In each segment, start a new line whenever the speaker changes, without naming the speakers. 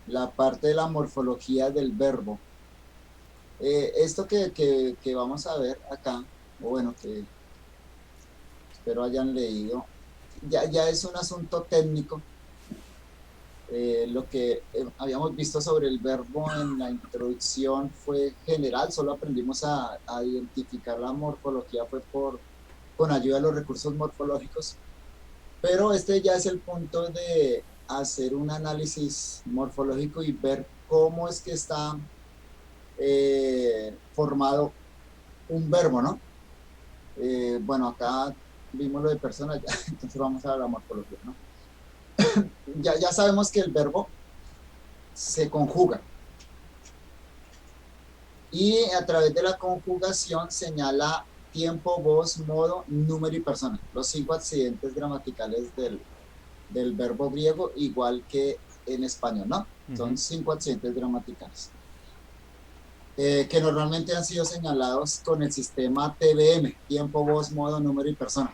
la parte de la morfología del verbo. Esto que vamos a ver acá, o bueno, que espero hayan leído, ya es un asunto técnico. Lo que habíamos visto sobre el verbo en la introducción fue general, solo aprendimos a identificar la morfología, fue con ayuda de los recursos morfológicos, pero este ya es el punto de hacer un análisis morfológico y ver cómo es que está formado un verbo, ¿no? Bueno, acá vimos lo de personas, ya, entonces vamos a la morfología, ¿no? Ya sabemos que el verbo se conjuga y a través de la conjugación señala tiempo, voz, modo, número y persona, los 5 accidentes gramaticales del verbo griego, igual que en español, ¿no? Son
Ujú.
5 accidentes gramaticales, que normalmente han sido señalados con el sistema TBM, tiempo, voz, modo, número y persona.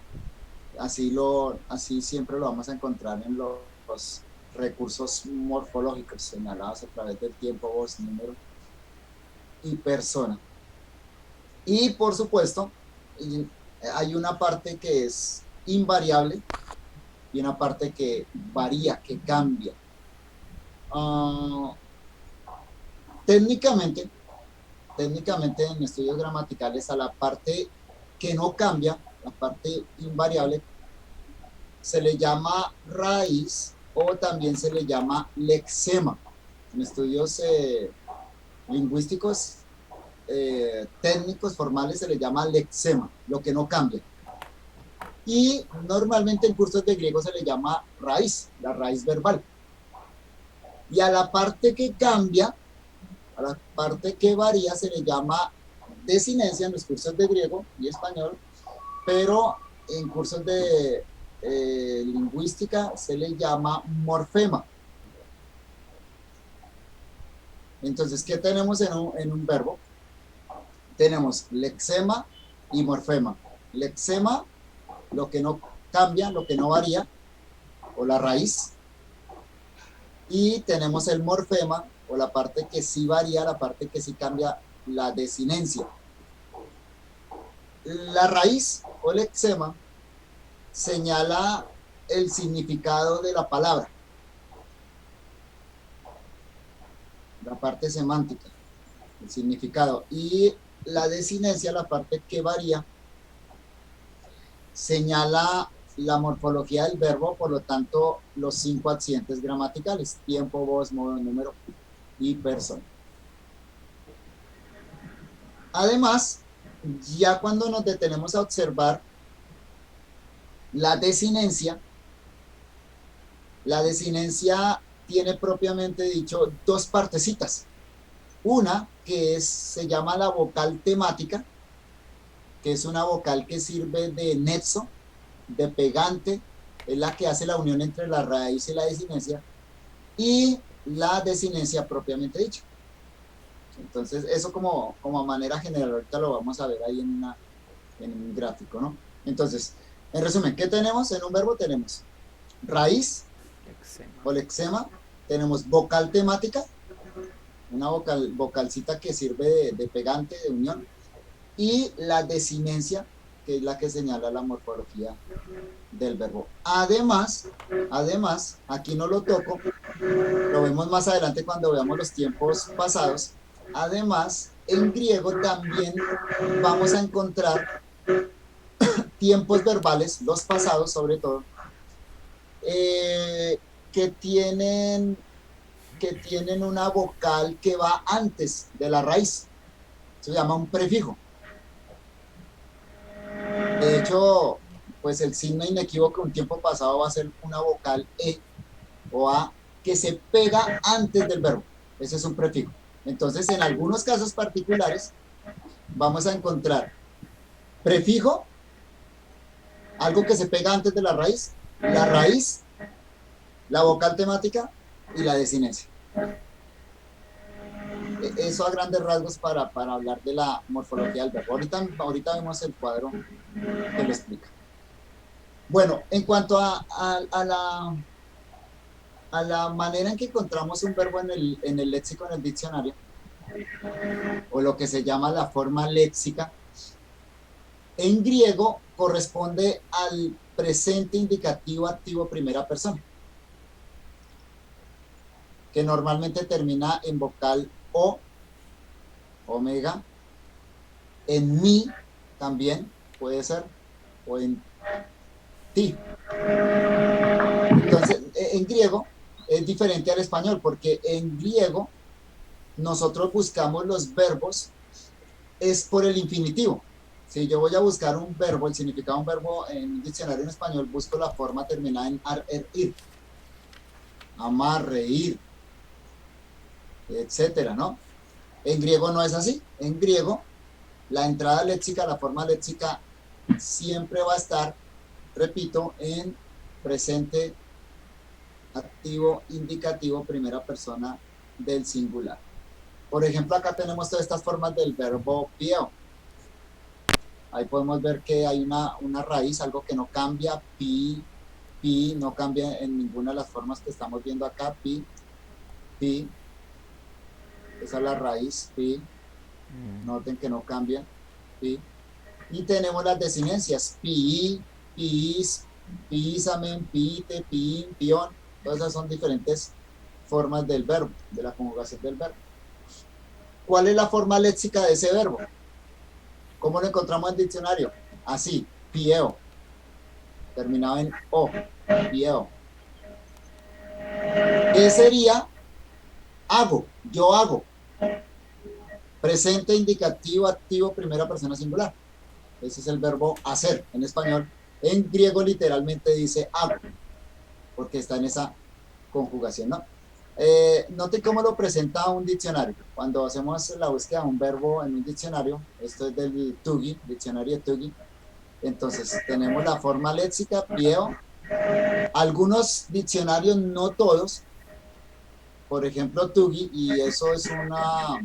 Así siempre lo vamos a encontrar en los recursos morfológicos señalados a través del tiempo, voz, número y persona. Y por supuesto, hay una parte que es invariable y una parte que varía, que cambia. Uh, técnicamente, técnicamente en estudios gramaticales a la parte que no cambia, la parte invariable, se le llama raíz o también se le llama lexema. En estudios lingüísticos técnicos formales se le llama lexema, lo que no cambia. Y normalmente en cursos de griego se le llama raíz, la raíz verbal. Y a la parte que cambia, a la parte que varía, se le llama desinencia en los cursos de griego y español, pero en cursos de lingüística se le llama morfema. Entonces, ¿qué tenemos en un verbo? Tenemos lexema y morfema. Lexema, lo que no cambia, lo que no varía, o la raíz, y tenemos el morfema, o la parte que sí varía, la parte que sí cambia, la desinencia. La raíz o lexema señala el significado de la palabra, la parte semántica, el significado, y la desinencia, la parte que varía, señala la morfología del verbo, por lo tanto, los 5 accidentes gramaticales: tiempo, voz, modo, número y persona. Además, ya cuando nos detenemos a observar la desinencia, la desinencia tiene propiamente dicho dos partecitas. Una que se llama la vocal temática, que es una vocal que sirve de nexo, de pegante, es la que hace la unión entre la raíz y la desinencia, y la desinencia propiamente dicha. Entonces, eso como a manera general, ahorita lo vamos a ver ahí en un gráfico, ¿no? Entonces, en resumen, ¿qué tenemos en un verbo? Tenemos raíz
Eczema.
o lexema, tenemos vocal temática, una vocalcita que sirve de pegante, de unión, y la desinencia, que es la que señala la morfología del verbo. Además, aquí no lo toco, lo vemos más adelante cuando veamos los tiempos pasados. Además, en griego también vamos a encontrar tiempos verbales, los pasados sobre todo, eh, que tienen una vocal que va antes de la raíz. Se llama un prefijo. De hecho, pues el signo inequívoco un tiempo pasado va a ser una vocal E o A que se pega antes del verbo. Ese es un prefijo. Entonces, en algunos casos particulares, vamos a encontrar prefijo, algo que se pega antes de la raíz, la vocal temática y la desinencia. Eso a grandes rasgos para hablar de la morfología del verbo. Ahorita vemos el cuadro que lo explica. Bueno, en cuanto a la a la manera en que encontramos un verbo en el léxico, en el diccionario, o lo que se llama la forma léxica, en griego corresponde al presente indicativo activo primera persona, que normalmente termina en vocal o, omega, en mi también puede ser, o en ti. Entonces, en griego es diferente al español, porque en griego nosotros buscamos los verbos, es por el infinitivo. Si yo voy a buscar un verbo, el significado de un verbo en un diccionario en español, busco la forma terminada en ar, er, ir. Amar, reír, etcétera, ¿no? En griego no es así. En griego, la entrada léxica, la forma léxica, siempre va a estar, repito, en presente activo indicativo primera persona del singular. Por ejemplo, acá tenemos todas estas formas del verbo pieo. Ahí podemos ver que hay una raíz, algo que no cambia, pi, no cambia en ninguna de las formas que estamos viendo acá, pi, esa es la raíz, pi, noten que no cambia, pi. Y tenemos las desinencias, pi, piis, piisamen, piite, piin, pion. Todas esas son diferentes formas del verbo, de la conjugación del verbo. ¿Cuál es la forma léxica de ese verbo? ¿Cómo lo encontramos en el diccionario? Así, pieo, terminado en o, pieo. ¿Qué sería? Hago, yo hago. Presente, indicativo, activo, primera persona singular. Ese es el verbo hacer en español. En griego literalmente dice hago, porque está en esa conjugación, ¿no? Note cómo lo presenta un diccionario. Cuando hacemos la búsqueda de un verbo en un diccionario, esto es del Tugi, diccionario de Tugi, entonces tenemos la forma léxica, pieo. Algunos diccionarios, no todos, por ejemplo Tugi, y eso es una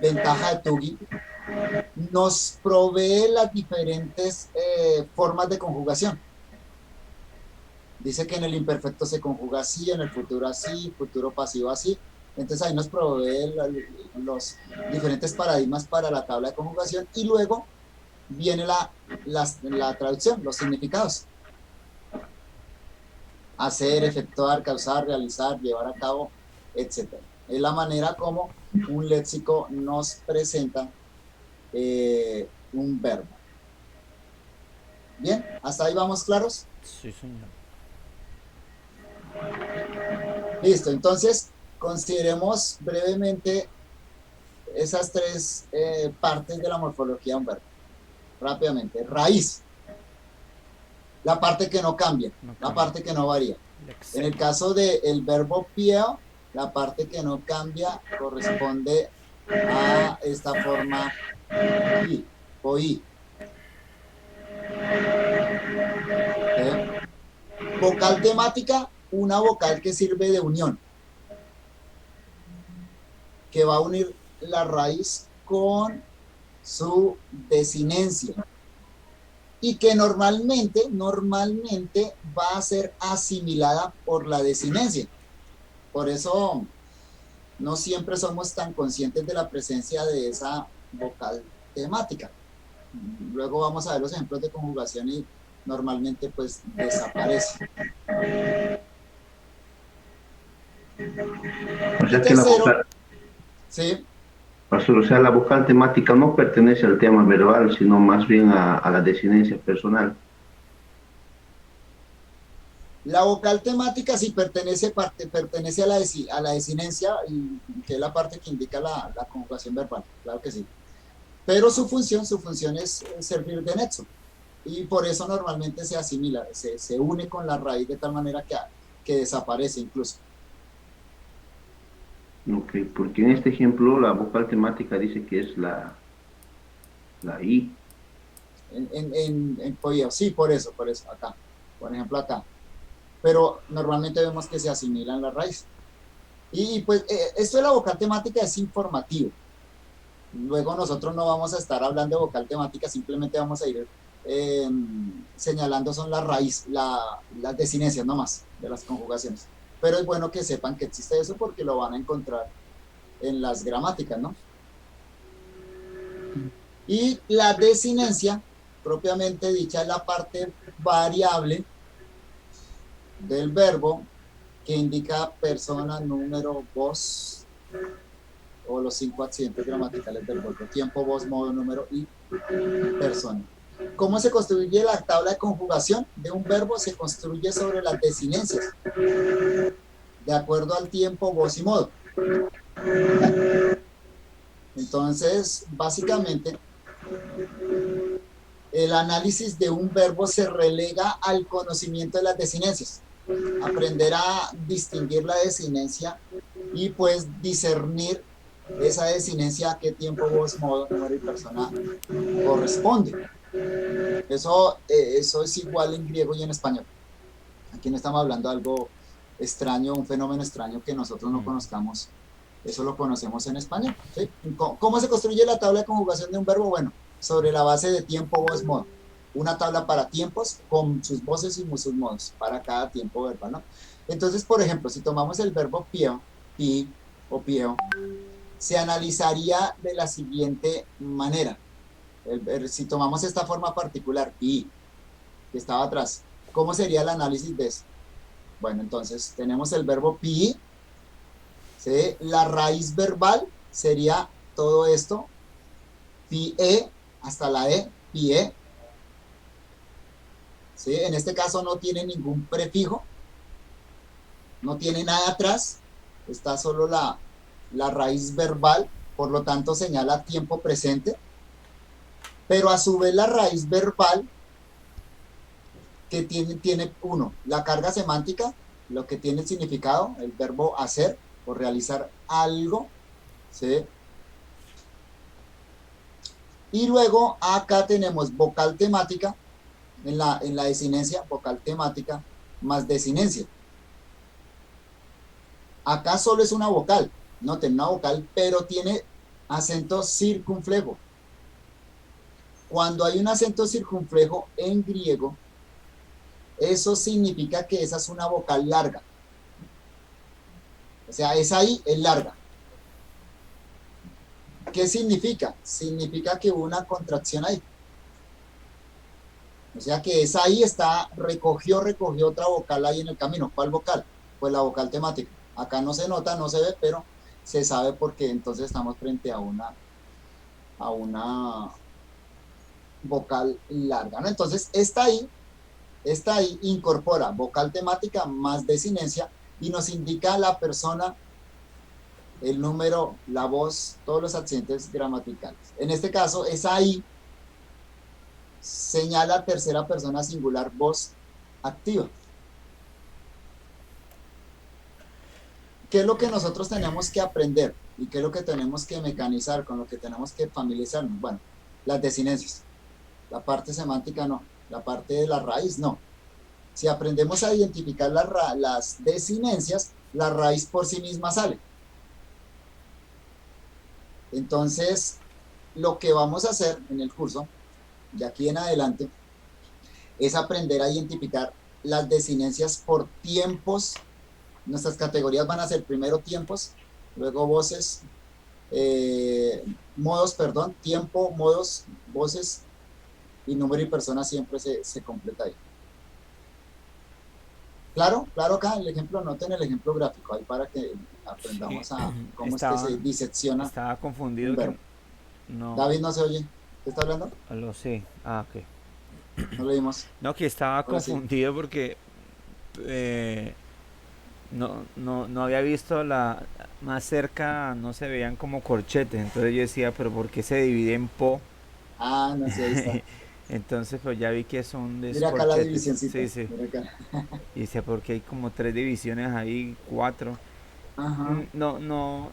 ventaja de Tugi, nos provee las diferentes formas de conjugación. Dice que en el imperfecto se conjuga así, en el futuro así, futuro pasivo así. Entonces ahí nos provee los diferentes paradigmas para la tabla de conjugación y luego viene la traducción, los significados. Hacer, efectuar, causar, realizar, llevar a cabo, etc. Es la manera como un léxico nos presenta un verbo. Bien, ¿hasta ahí vamos claros?
Sí, señor.
Listo, entonces consideremos brevemente esas tres partes de la morfología de un verbo. Rápidamente. Raíz, la parte que no cambia,
No
la
cambia.
parte que no varía. En el
Lexema.
caso del verbo pieo, la parte que no cambia corresponde a esta forma i o i. Vocal temática, una vocal que sirve de unión, que va a unir la raíz con su desinencia y que normalmente va a ser asimilada por la desinencia. Por eso no siempre somos tan conscientes de la presencia de esa vocal temática. Luego vamos a ver los ejemplos de conjugación y normalmente pues desaparece.
O
Y
sea que la
tercero,
vocal,
¿sí?
pastor, o sea, la vocal temática no pertenece al tema verbal, sino más bien a la desinencia personal.
La vocal temática sí pertenece a la desinencia, y, que es la parte que indica la conjugación verbal, claro que sí. Pero su función es servir de nexo. Y por eso normalmente se asimila, se une con la raíz de tal manera que desaparece incluso.
Ok, porque en este ejemplo la vocal temática dice que es la I.
Sí, por eso, acá. Por ejemplo, acá. Pero normalmente vemos que se asimilan la raíz. Y pues esto de la vocal temática es informativo. Luego nosotros no vamos a estar hablando de vocal temática, simplemente vamos a ir señalando son la raíz, las desinencias nomás de las conjugaciones. pero es bueno que sepan que existe eso porque lo van a encontrar en las gramáticas, ¿no? Y la desinencia, propiamente dicha, es la parte variable del verbo que indica persona, número, voz o los 5 accidentes gramaticales del verbo: tiempo, voz, modo, número y persona. ¿Cómo se construye la tabla de conjugación de un verbo? Se construye sobre las desinencias, de acuerdo al tiempo, voz y modo. Entonces, básicamente, el análisis de un verbo se relega al conocimiento de las desinencias. Aprender a distinguir la desinencia y pues discernir esa desinencia a qué tiempo, voz, modo, número y persona corresponde. Eso es igual en griego y en español. Aquí no estamos hablando de algo extraño, un fenómeno extraño que nosotros no conozcamos. Eso lo conocemos en español, ¿sí? ¿Cómo se construye la tabla de conjugación de un verbo? Bueno, sobre la base de tiempo, voz, modo. Una tabla para tiempos con sus voces y sus modos para cada tiempo verbal, ¿no? Entonces, por ejemplo, si tomamos el verbo pieo, pi o pieo, se analizaría de la siguiente manera. Si tomamos esta forma particular, pi, que estaba atrás, ¿cómo sería el análisis de eso? Bueno, entonces tenemos el verbo pi, ¿sí? La raíz verbal sería todo esto, pie, hasta la e, pie, ¿sí? En este caso no tiene ningún prefijo, no tiene nada atrás, está solo la raíz verbal, por lo tanto señala tiempo presente, pero a su vez la raíz verbal que tiene uno, la carga semántica, lo que tiene el significado, el verbo hacer o realizar algo, ¿sí? Y luego acá tenemos vocal temática, en la desinencia, vocal temática más desinencia. Acá solo es una vocal, noten, una vocal, pero tiene acento circunflejo. Cuando hay un acento circunflejo en griego, eso significa que esa es una vocal larga. O sea, esa ahí es larga. ¿Qué significa? Significa que hubo una contracción ahí. O sea que esa ahí recogió otra vocal ahí en el camino. ¿Cuál vocal? Pues la vocal temática. Acá no se nota, no se ve, pero se sabe porque entonces estamos frente a una vocal larga, ¿no? Entonces, esta ahí incorpora vocal temática más desinencia y nos indica la persona, el número, la voz, todos los accidentes gramaticales. En este caso, esa ahí señala tercera persona singular, voz activa. ¿Qué es lo que nosotros tenemos que aprender? ¿Y qué es lo que tenemos que mecanizar, con lo que tenemos que familiarizarnos? Bueno, las desinencias. La parte semántica no, la parte de la raíz no. Si aprendemos a identificar las desinencias, la raíz por sí misma sale. Entonces, lo que vamos a hacer en el curso, de aquí en adelante, es aprender a identificar las desinencias por tiempos. Nuestras categorías van a ser primero tiempos, luego voces, modos, perdón, tiempo, modos, voces y número y persona siempre se completa ahí. Claro, claro, acá el ejemplo, noten el ejemplo gráfico ahí para que aprendamos a cómo es que se disecciona.
Estaba confundido
un verbo.
No.
David, no se oye. ¿Qué está hablando?
Lo sé. Ah, ok.
No lo vimos.
No, que estaba
Ahora
confundido sí. Porque no había visto más cerca, no se veían como corchetes. Entonces yo decía, pero ¿por qué se divide en po?
Ah, no sé, ahí está.
Entonces pues ya vi que son de
Mira acá
corchetes.
la divisioncita.
Sí, sí.
Mira acá.
Y decía, porque hay como 3 divisiones ahí, 4.
Ajá.
No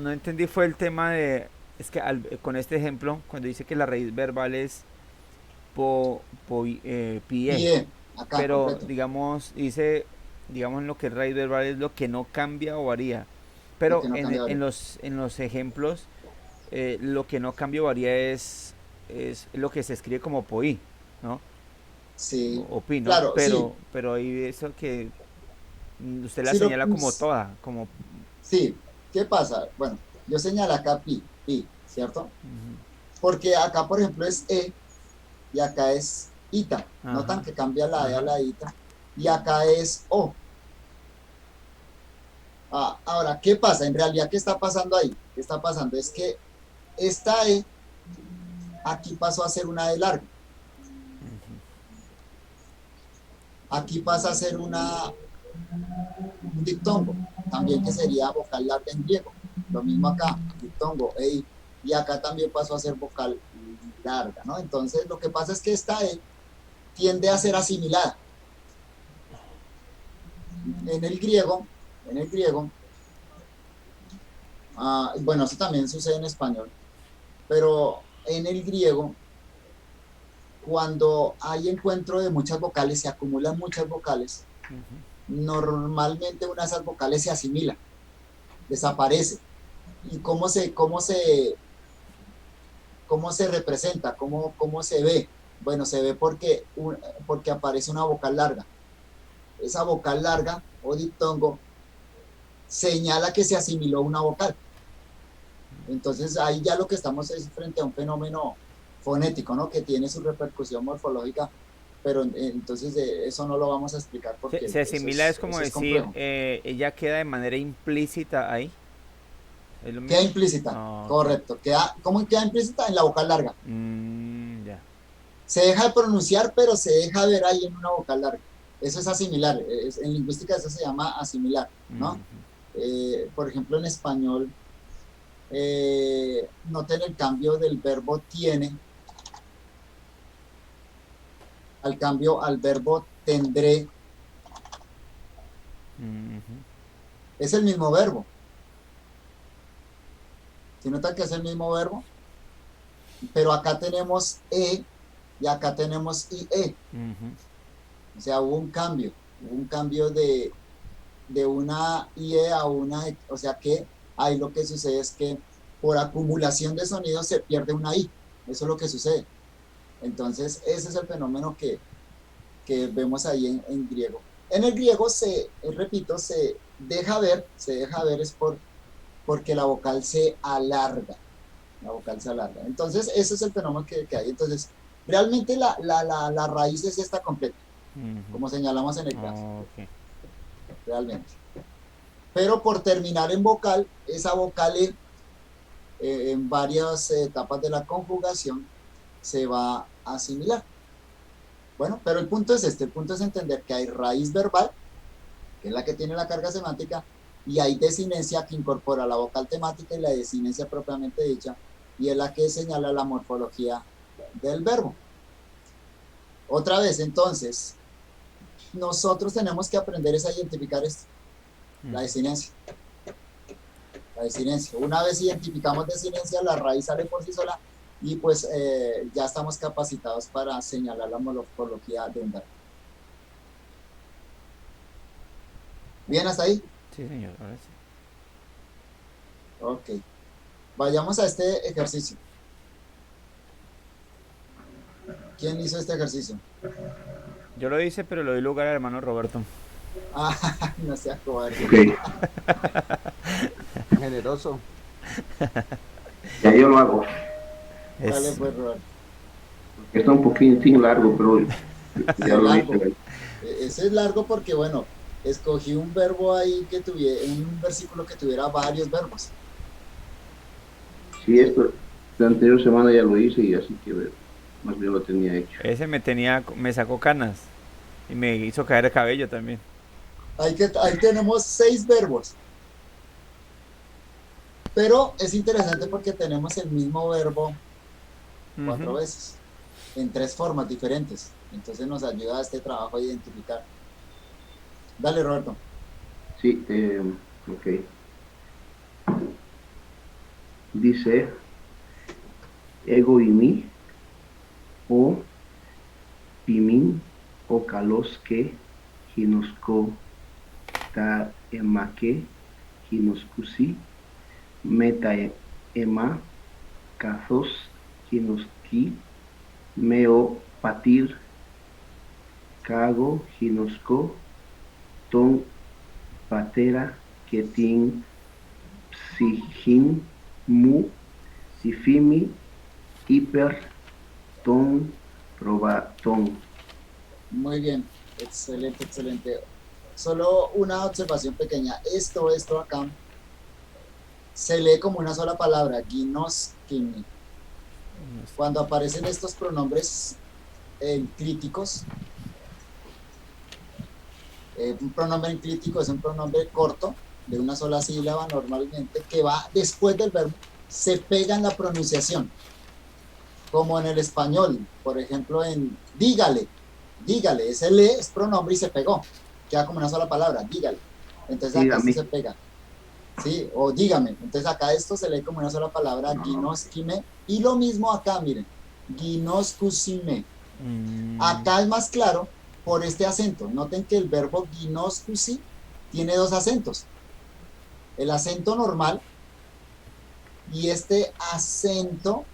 entendí, fue el tema de, es que con este ejemplo, cuando dice que la raíz verbal es pie,
Pie, acá,
pero
completo.
digamos lo que es raíz verbal es lo que no cambia o varía, pero
No
en los ejemplos lo que no cambia o varía es lo que se escribe como poi, ¿no?
Sí,
O pi, ¿no?
claro, sí.
Pero ahí eso que Usted la
Si lo,
señala como toda, como...
sí, ¿qué pasa? Bueno, yo señalo acá pi, ¿cierto?
Ujú.
Porque acá, por ejemplo, es E y acá es ita. Notan
Ajá,
que cambia la E a
ajá.
la ita. Y acá es O. Ahora, ¿qué pasa? En realidad, ¿qué está pasando ahí? ¿Qué está pasando? Es que esta E aquí pasó a ser una E larga. Aquí pasa a ser un diptongo, también que sería vocal larga en griego. Lo mismo acá, diptongo, ei, y acá también pasó a ser vocal larga, ¿no? Entonces, lo que pasa es que esta E tiende a ser asimilada. En el griego, en el griego, bueno, eso también sucede en español, pero en el griego, cuando hay encuentro de muchas vocales, se acumulan muchas vocales, normalmente una de esas vocales se asimila, desaparece. ¿Y cómo se representa? ¿Cómo se ve? Bueno, se ve porque aparece una vocal larga. Esa vocal larga o diptongo señala que se asimiló una vocal. Entonces ahí ya lo que estamos es frente a un fenómeno fonético, ¿no? Que tiene su repercusión morfológica, pero entonces eso no lo vamos a explicar porque
Se asimila, es como
eso es
decir,
complejo.
ella queda de manera implícita ahí. ¿Es lo
Queda
mismo?
implícita,
Ah, ok.
correcto. ¿Cómo queda implícita? En la vocal larga.
Ya.
Se deja de pronunciar, pero se deja ver ahí en una vocal larga. Eso es asimilar. En lingüística eso se llama asimilar, ¿no? Por ejemplo, en español, noten el cambio del verbo tiene al cambio al verbo tendré. Es el mismo verbo. ¿Se nota que es el mismo verbo? Pero acá tenemos e y acá tenemos ie. O sea, hubo un cambio de una IE a una, o sea que ahí lo que sucede es que por acumulación de sonidos se pierde una I, eso es lo que sucede. Entonces, ese es el fenómeno que vemos ahí en griego. En el griego repito, se deja ver es porque la vocal se alarga, la vocal se alarga. Entonces, ese es el fenómeno que hay. Entonces, realmente la raíz es esta completa, como señalamos en el gráfico,
Ok.
realmente. Pero por terminar en vocal, esa vocal en varias etapas de la conjugación se va a asimilar. Bueno, pero el punto es este, el punto es entender que hay raíz verbal, que es la que tiene la carga semántica, y hay desinencia que incorpora la vocal temática y la desinencia propiamente dicha, y es la que señala la morfología del verbo. Otra vez, entonces, nosotros tenemos que aprender a identificar esto, la desinencia. La desinencia. Una vez identificamos desinencia, la raíz sale por sí sola y pues ya estamos capacitados para señalar la morfología de un verbo. ¿Bien hasta ahí?
Sí, señor, ahora sí.
Ok. Vayamos a este ejercicio. ¿Quién hizo este ejercicio?
Yo lo hice, pero le doy lugar al hermano Roberto.
Ah, no sea cobarde.
Ok,
Generoso.
ya yo lo hago.
Dale
Es,
pues, Roberto.
Está un poquitín largo, pero ya
Sí,
lo
largo.
hice.
Ese es largo porque, bueno, escogí un verbo ahí que tuviera, un versículo que tuviera varios verbos.
Sí, esto, la anterior semana ya lo hice y así que más bien lo tenía hecho.
ese me sacó canas y me hizo caer el cabello también.
Ahí tenemos 6 verbos. Pero es interesante porque tenemos el mismo verbo 4 veces, en 3 formas diferentes. Entonces nos ayuda a este trabajo a identificar. Dale, Roberto.
Sí, ok. Dice ego y mi o pimin o kalos que hinosko ta emake hinoskusi meta ema καθώς hinoski meo patir kago hinosko ton patera, ketin, psijin, mu, tifimi, hiper, ton, probaton.
Muy bien, excelente, excelente. Solo una observación pequeña. Esto acá se lee como una sola palabra, ginoskini. Cuando aparecen estos pronombres críticos, un pronombre crítico es un pronombre corto, de una sola sílaba normalmente, que va después del verbo, se pega en la pronunciación, como en el español, por ejemplo, en dígale, dígale, ese le es pronombre y se pegó, queda como una sola palabra, dígale. Entonces acá esto
Dígame.
se pega, ¿sí? O dígame. Entonces acá esto se lee como una sola palabra,
No,
ginoskime, y lo mismo acá, miren, ginoskusime.
Mm,
Acá es más claro por este acento. Noten que el verbo ginoskusi tiene dos acentos. El acento normal y este acento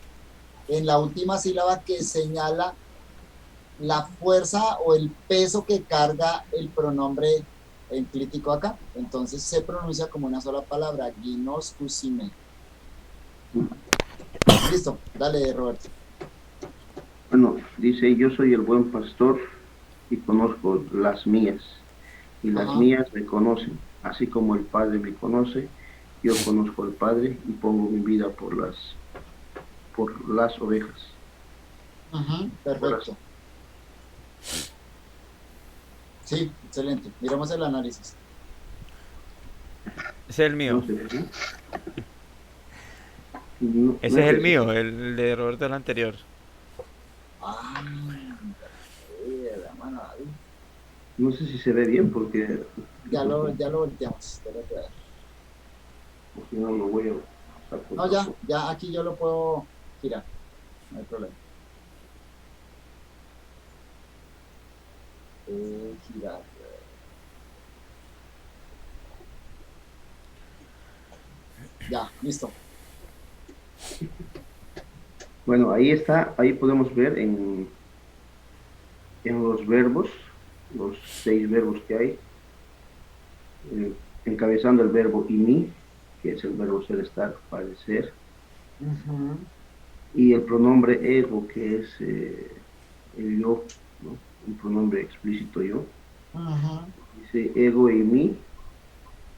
en la última sílaba que señala la fuerza o el peso que carga el pronombre enclítico acá. Entonces se pronuncia como una sola palabra, ginoskusime. Listo, dale, Roberto.
bueno, dice, yo soy el buen pastor y conozco las mías, y las
Ajá.
mías me conocen, así como el Padre me conoce, yo conozco al Padre y pongo mi vida por las ovejas.
Ajá.
Por las,
Perfecto. Sí, excelente. Miramos el análisis.
ese es el mío.
no sé, no, no
Ese
es
es el
ese.
mío, el de Roberto el anterior.
Ah, la mano ahí.
No sé si se ve bien porque
Ya lo volteamos. Espérate a ver.
o si no lo voy a usar por
No,
otra
ya,
cosa.
ya aquí yo lo puedo girar. No hay problema. Girar. Ya, listo.
Bueno, ahí está, ahí podemos ver en los verbos, los 6 verbos que hay, encabezando el verbo ini, que es el verbo ser, estar, parecer,
Ujú,
y el pronombre ego, que es el yo, ¿no? Un pronombre explícito yo.
ujú.
Dice ego y mí,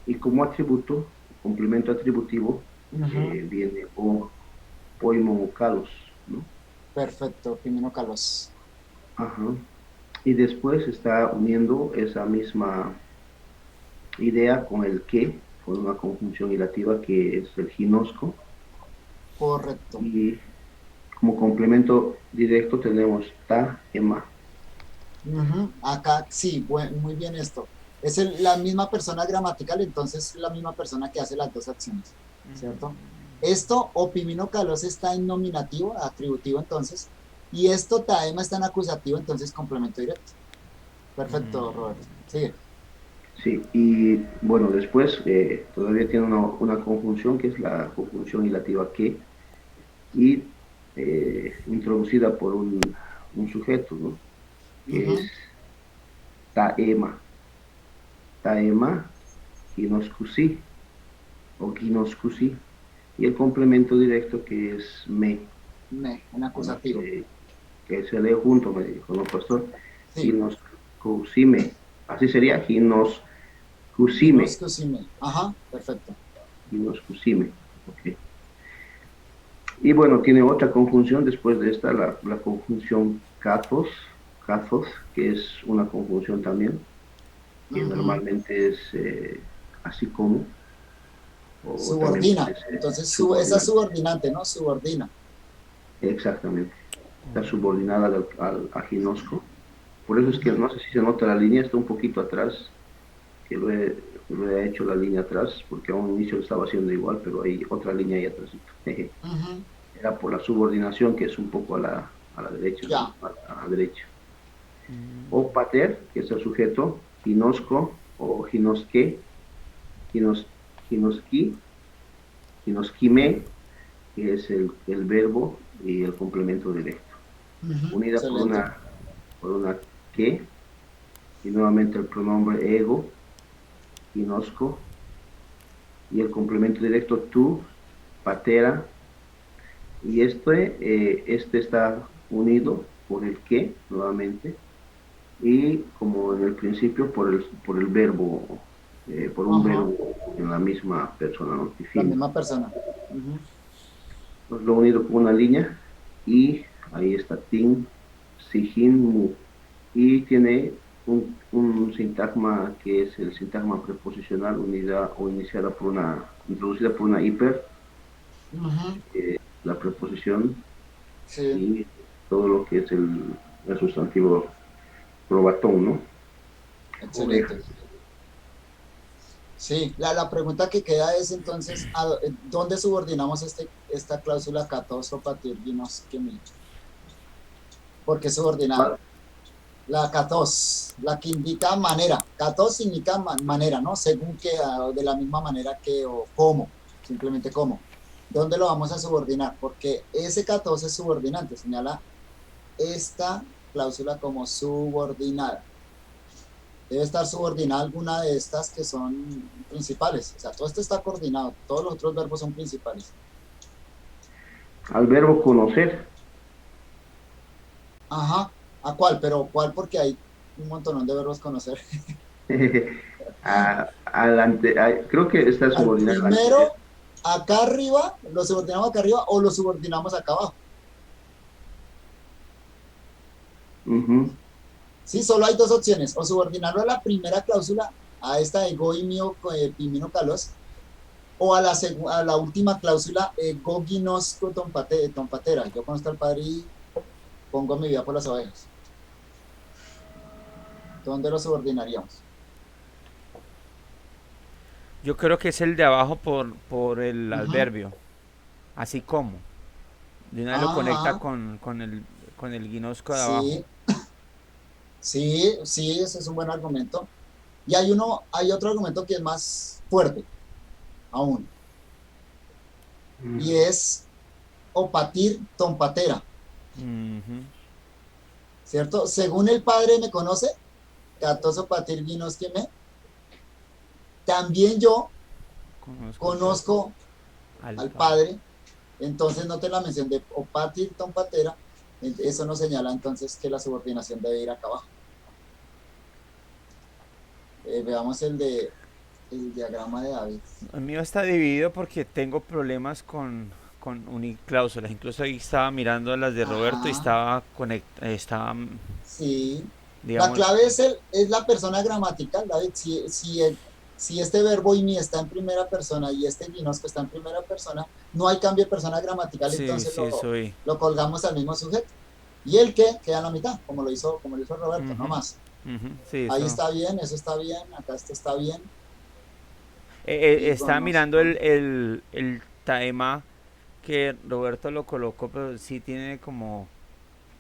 y como atributo, complemento atributivo,
Ujú.
viene o, poimon o kalos, ¿no?
Perfecto, Pimeno Calos.
Ajá. Y después está uniendo esa misma idea con el que, con una conjunción ilativa que es el ginosco,
Correcto.
y como complemento directo tenemos ta, ema.
Ujú. Acá sí, muy bien esto. Es la misma persona gramatical, entonces la misma persona que hace las dos acciones, ¿cierto? Esto, Opimino Calos está en nominativo, atributivo entonces, y esto Taema está en acusativo, entonces complemento directo. Perfecto, Roberto. Sigue.
Sí, y bueno, después todavía tiene una conjunción que es la conjunción ilativa que, y introducida por un sujeto, ¿no? Que es
Ujú,
taema, taema, ginoscusi o ginoscusi, y el complemento directo que es me,
en
¿no?
acusativo.
Que se lee junto, me dijo, ¿no, pastor?
Sí,
Ginoscusime, así sería, ginoscusime,
ginoscosime. Ajá, perfecto.
ginoscusime, ok. Y bueno, tiene otra conjunción después de esta, la conjunción kathos, kathos, que es una conjunción también, que
Ujú.
normalmente es así como, o también puede
Subordina.
ser
Entonces, esa es
subordinante.
subordinante, ¿no? Subordina.
Exactamente. Está subordinada a ginosco. Por eso es que no sé si se nota la línea, está un poquito atrás, que lo he hecho la línea atrás, porque a un inicio lo estaba haciendo igual, pero hay otra línea ahí atrás.
Ujú.
Era por la subordinación, que es un poco a la derecha, ¿no?
Ya.
A la derecha. O pater, que es el sujeto, ginosco o ginosque, ginos, ginosqui, ginosquime, que es el verbo y el complemento directo.
Ujú.
Unida
Excelente.
por una que, y nuevamente el pronombre ego, ginosco, y el complemento directo tu, patera, y este está unido por el que, nuevamente, y como en el principio por el verbo, por un
Ajá,
verbo en la misma persona, ¿no?
la
Tifin.
misma persona. Ujú.
Pues lo unido con una línea y ahí está tin, sijin, mu. Y tiene un sintagma que es el sintagma preposicional unida o iniciada por introducida por una hiper,
Ujú.
la preposición
Sí,
y todo lo que es el sustantivo probatón, ¿no? Oveja.
excelente. Sí, la pregunta que queda es entonces, ¿dónde subordinamos esta cláusula catos o patirginos que me? ¿Por qué subordinada?
¿Cuál?
La catos, la que indica manera. Catos significa manera, ¿no? Según que, de la misma manera que, o cómo, simplemente cómo. ¿Dónde lo vamos a subordinar? Porque ese catos es subordinante, señala esta cláusula como subordinada. Debe estar subordinada a alguna de estas que son principales. O sea, todo esto está coordinado, todos los otros verbos son principales.
Al verbo conocer.
Ajá, ¿a cuál? Pero ¿cuál? Porque hay un montón de verbos conocer.
Creo que está
Al
subordinado al anterior.
primero, acá arriba, lo subordinamos acá arriba o lo subordinamos acá abajo.
Ujú.
Sí, solo hay dos opciones, o subordinarlo a la primera cláusula, a esta de goimio pimino calos, o a la última cláusula, goginos tompatera. Yo conozco al padre y pongo mi vida por las ovejas. ¿Dónde lo subordinaríamos?
Yo creo que es el de abajo por el
Ujú.
adverbio. Así como. De una vez lo conecta
Ajá,
con el guinosco de abajo.
sí, sí, sí, ese es un buen argumento. Y hay otro argumento que es más fuerte aún, y es opatir tompatera,
Ujú.
¿cierto? Según el padre me conoce, catos opatir vinos que me, también yo
Conozco
conozco
al
al
padre.
padre, entonces no te la mención de opatir tompatera, eso nos señala entonces que la subordinación debe ir acá abajo. Veamos el diagrama de David.
El mío está dividido porque tengo problemas con unicláusulas. Incluso ahí estaba mirando las de Roberto y
Ajá,
estaba,
sí. La
digamos,
clave es la persona gramatical, David. Si este verbo y mi está en primera persona y este ginosco está en primera persona, no hay cambio de persona gramatical,
sí,
entonces
sí, soy.
lo colgamos al mismo sujeto. Y el que queda en la mitad, como lo hizo Roberto, no
Ujú,
más.
ujú, sí,
Ahí
eso.
está bien, eso está bien, acá esto está bien. Y
Estaba mirando
conozco.
el taema que Roberto lo colocó, pero sí tiene como.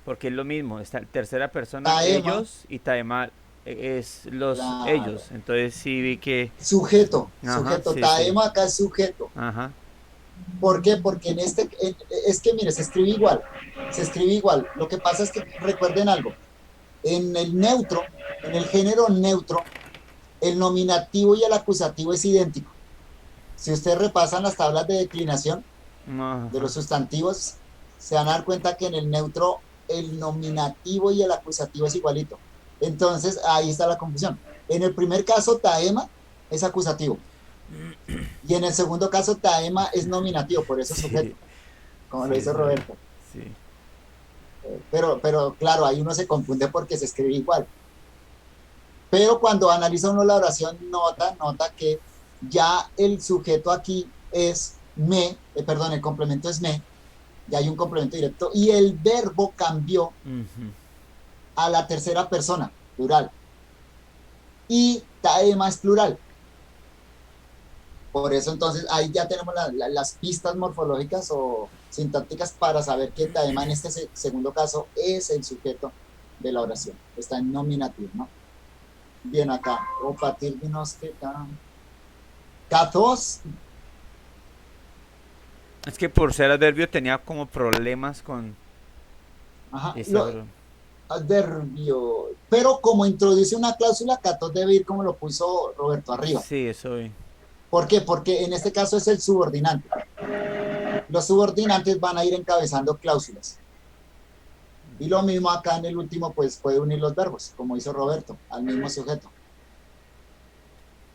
Porque es lo mismo, está en tercera persona
Taema,
ellos y taema es los
claro.
ellos. Entonces sí vi que.
Sujeto,
Ajá,
sujeto.
sí, sí.
Taema acá es sujeto.
Ajá.
¿Por qué? Porque es que, mire, se escribe igual. Se escribe igual. Lo que pasa es que recuerden algo. En el neutro, en el género neutro, el nominativo y el acusativo es idéntico. Si ustedes repasan las tablas de declinación de
Ajá.
los sustantivos, se van a dar cuenta que en el neutro el nominativo y el acusativo es igualito. Entonces, ahí está la confusión. En el primer caso, taema es acusativo. Y en el segundo caso, taema es nominativo, por eso es
Sí,
sujeto, como lo
sí,
dice
sí.
Roberto.
Sí.
Pero claro, ahí uno se confunde porque se escribe igual. Pero cuando analiza uno la oración, nota que ya el sujeto aquí es me, perdón, el complemento es me, ya hay un complemento directo, y el verbo cambió
Ujú.
a la tercera persona, plural, y taema es plural. Por eso entonces ahí ya tenemos las pistas morfológicas o sintácticas para saber que taema en este segundo caso es el sujeto de la oración, está en nominativo, ¿no? Bien acá, o partir de unos que K2,
Es que por ser adverbio tenía como problemas con
ajá,
esa.
adverbio. Pero como introduce una cláusula, Catos debe ir como lo puso Roberto arriba.
Sí, eso vi.
¿Por qué? Porque en este caso es el subordinante. Los subordinantes van a ir encabezando cláusulas. Y lo mismo acá en el último, pues puede unir los verbos, como hizo Roberto, al mismo sujeto.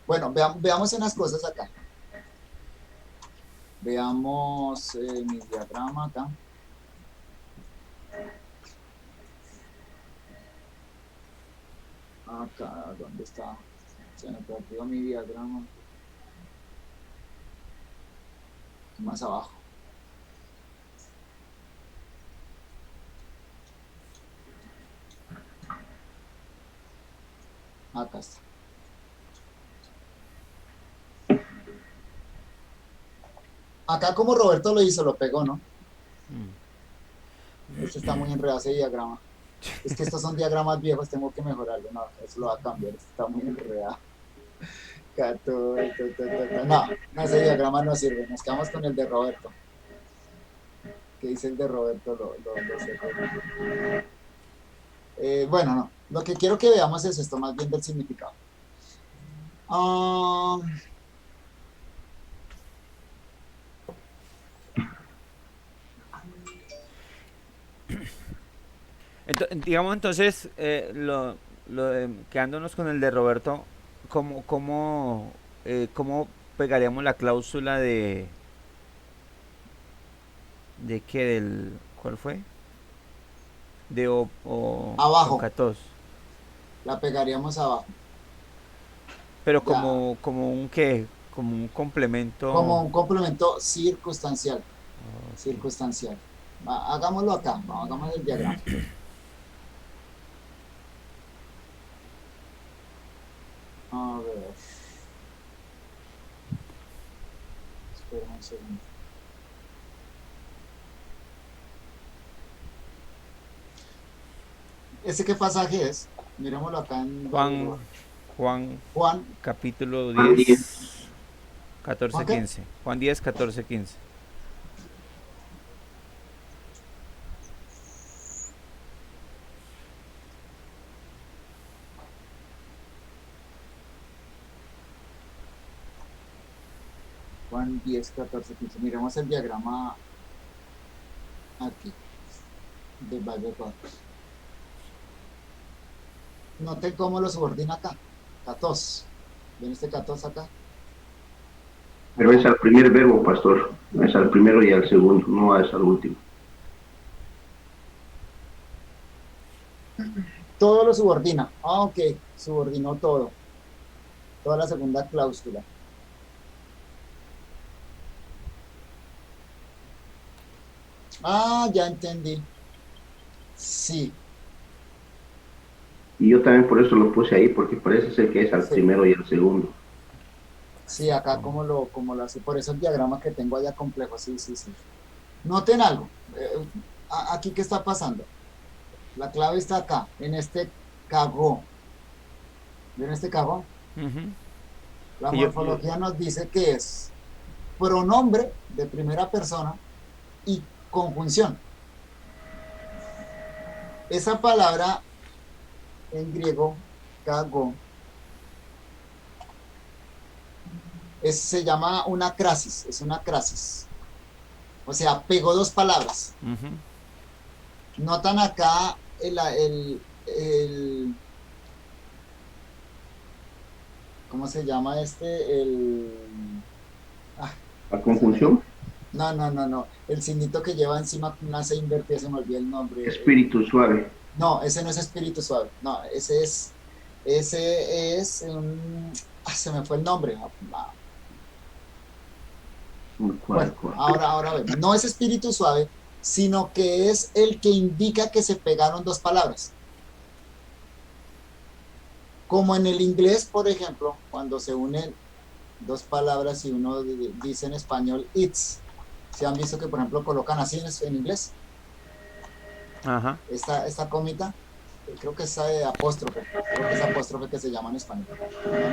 Bueno, veamos unas cosas acá. Veamos mi diagrama acá. Acá, ¿dónde está? Se me perdió mi diagrama. Más abajo. Acá está. Acá como Roberto lo hizo, lo pegó, ¿no? Este está muy enredado ese diagrama. Es que estos son diagramas viejos, tengo que mejorarlo. No, eso lo va a cambiar, este está muy enredado. No, ese diagrama no sirve. Nos quedamos con el de Roberto. ¿Qué dice el de Roberto? Lo sé. Bueno, no. Lo que quiero que veamos es esto, más bien del significado.
Digamos entonces, quedándonos con el de Roberto, ¿cómo pegaríamos la cláusula de qué ¿cuál fue? De
Abajo.
14.
La pegaríamos abajo.
Pero
Ya.
como un qué, como un complemento.
Como un complemento circunstancial. Okay. Circunstancial. Hagámoslo acá, hagamos el diagrama. A ver. Espera un segundo. ¿Ese qué pasaje es? Mirémoslo acá en
Juan capítulo 10, 14, 15. Juan 10, 14, 15.
Juan 10, 14, 15. Miremos el diagrama aquí del Valle 4. Noten cómo lo subordina acá. 14. ¿Ven este 14 acá?
Pero es al primer verbo, pastor. Es al primero y al segundo, no es al último.
Todo lo subordina. Ok, subordinó todo. Toda la segunda cláusula. Ya entendí. Sí.
Y yo también por eso lo puse ahí, porque parece ser que es al primero y al segundo.
Sí, acá como lo hace. Por eso el diagrama que tengo allá complejo. Sí. Noten algo. Aquí, ¿qué está pasando? La clave está acá, en este cagó. ¿Ven este cagó? La morfología nos dice que es pronombre de primera persona y conjunción. Esa palabra en griego, cagó, se llama una crasis, es una crasis. O sea, pegó dos palabras. Notan acá ¿cómo se llama este?
¿La conjunción?
No. El signito que lleva encima una C invertida, se me olvidó el nombre.
Espíritu suave.
No, ese no es espíritu suave. No, ese es se me fue el nombre.
¿Cuál?
Ahora ven. No es espíritu suave, sino que es el que indica que se pegaron dos palabras. Como en el inglés, por ejemplo, cuando se unen dos palabras y uno dice en español it's, ¿se han visto que, por ejemplo, colocan así en inglés?
Ajá.
Esta comita, creo que es apóstrofe, creo que es apóstrofe que se llama en español.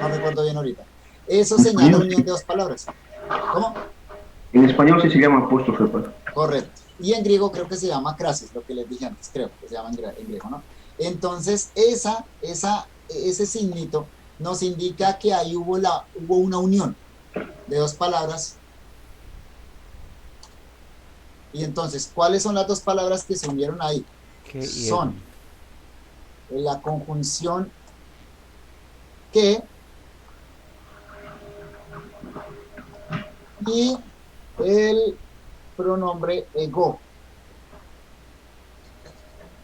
No recuerdo bien ahorita. Eso señala unión de dos palabras. ¿Cómo?
En español sí se llama apóstrofe.
Correcto. Y en griego creo que se llama crasis, lo que les dije antes, creo que se llama en griego, ¿no? Entonces, ese signito nos indica que ahí hubo una unión de dos palabras. Y entonces, ¿cuáles son las dos palabras que se unieron ahí?
Que y el.
Son la conjunción que y el pronombre ego.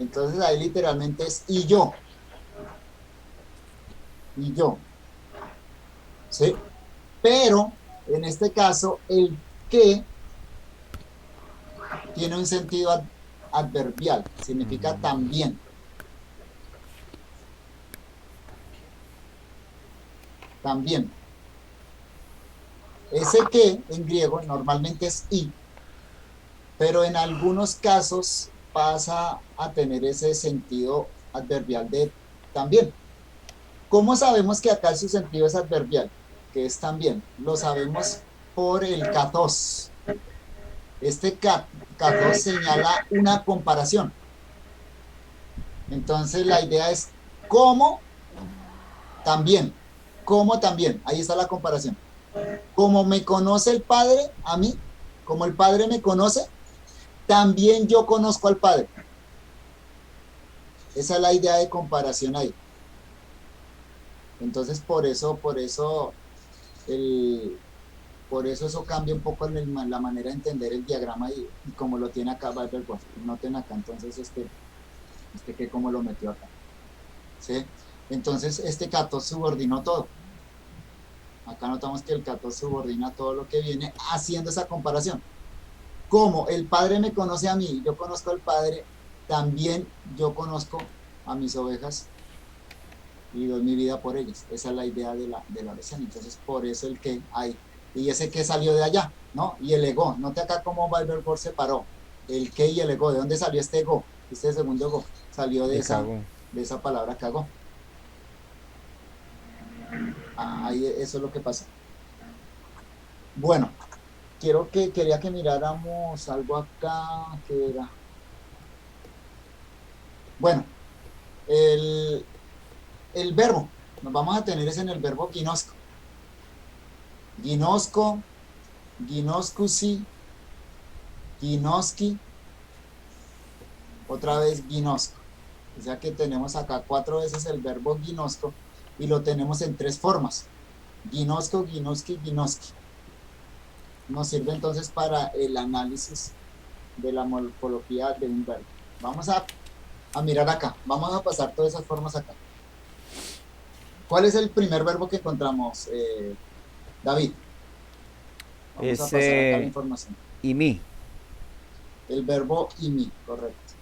Entonces ahí literalmente es y yo. Y yo. ¿Sí? Pero en este caso, el que tiene un sentido adverbial, significa también. También. Ese que en griego normalmente es y, pero en algunos casos pasa a tener ese sentido adverbial de también. ¿Cómo sabemos que acá su sentido es adverbial? Que es también. Lo sabemos por el kathos. Este kathos señala una comparación. Entonces la idea es cómo también. Cómo también. Ahí está la comparación. Como me conoce el Padre a mí, como el Padre me conoce, también yo conozco al Padre. Esa es la idea de comparación ahí. Entonces, por eso eso cambia un poco la manera de entender el diagrama y como lo tiene acá Bibleworks. Noten acá entonces que cómo lo metió acá. ¿Sí? Entonces, este kathos subordinó todo. Acá notamos que el kathos subordina todo lo que viene haciendo esa comparación. Como el Padre me conoce a mí, yo conozco al Padre, también yo conozco a mis ovejas y doy mi vida por ellas. Esa es la idea de la oración. Entonces, por eso el que hay. Y ese que salió de allá, ¿no? Y el ego. Note acá cómo Bibleword separó el que y el ego. ¿De dónde salió este ego? Este segundo ego salió de esa palabra cagó. Ahí eso es lo que pasa. Bueno, quería que miráramos algo acá que era. Bueno, el verbo. Nos vamos a tener es en el verbo ginosco. Ginosco, ginoscusi, ginoski, otra vez ginosco. O sea que tenemos acá 4 veces el verbo ginosco y lo tenemos en 3 formas. Ginosco, ginoski, ginoski. Nos sirve entonces para el análisis de la morfología de un verbo. Vamos a mirar acá. Vamos a pasar todas esas formas acá. ¿Cuál es el primer verbo que encontramos, David? Vamos a pasar acá la información.
Imi.
El verbo imi, correcto.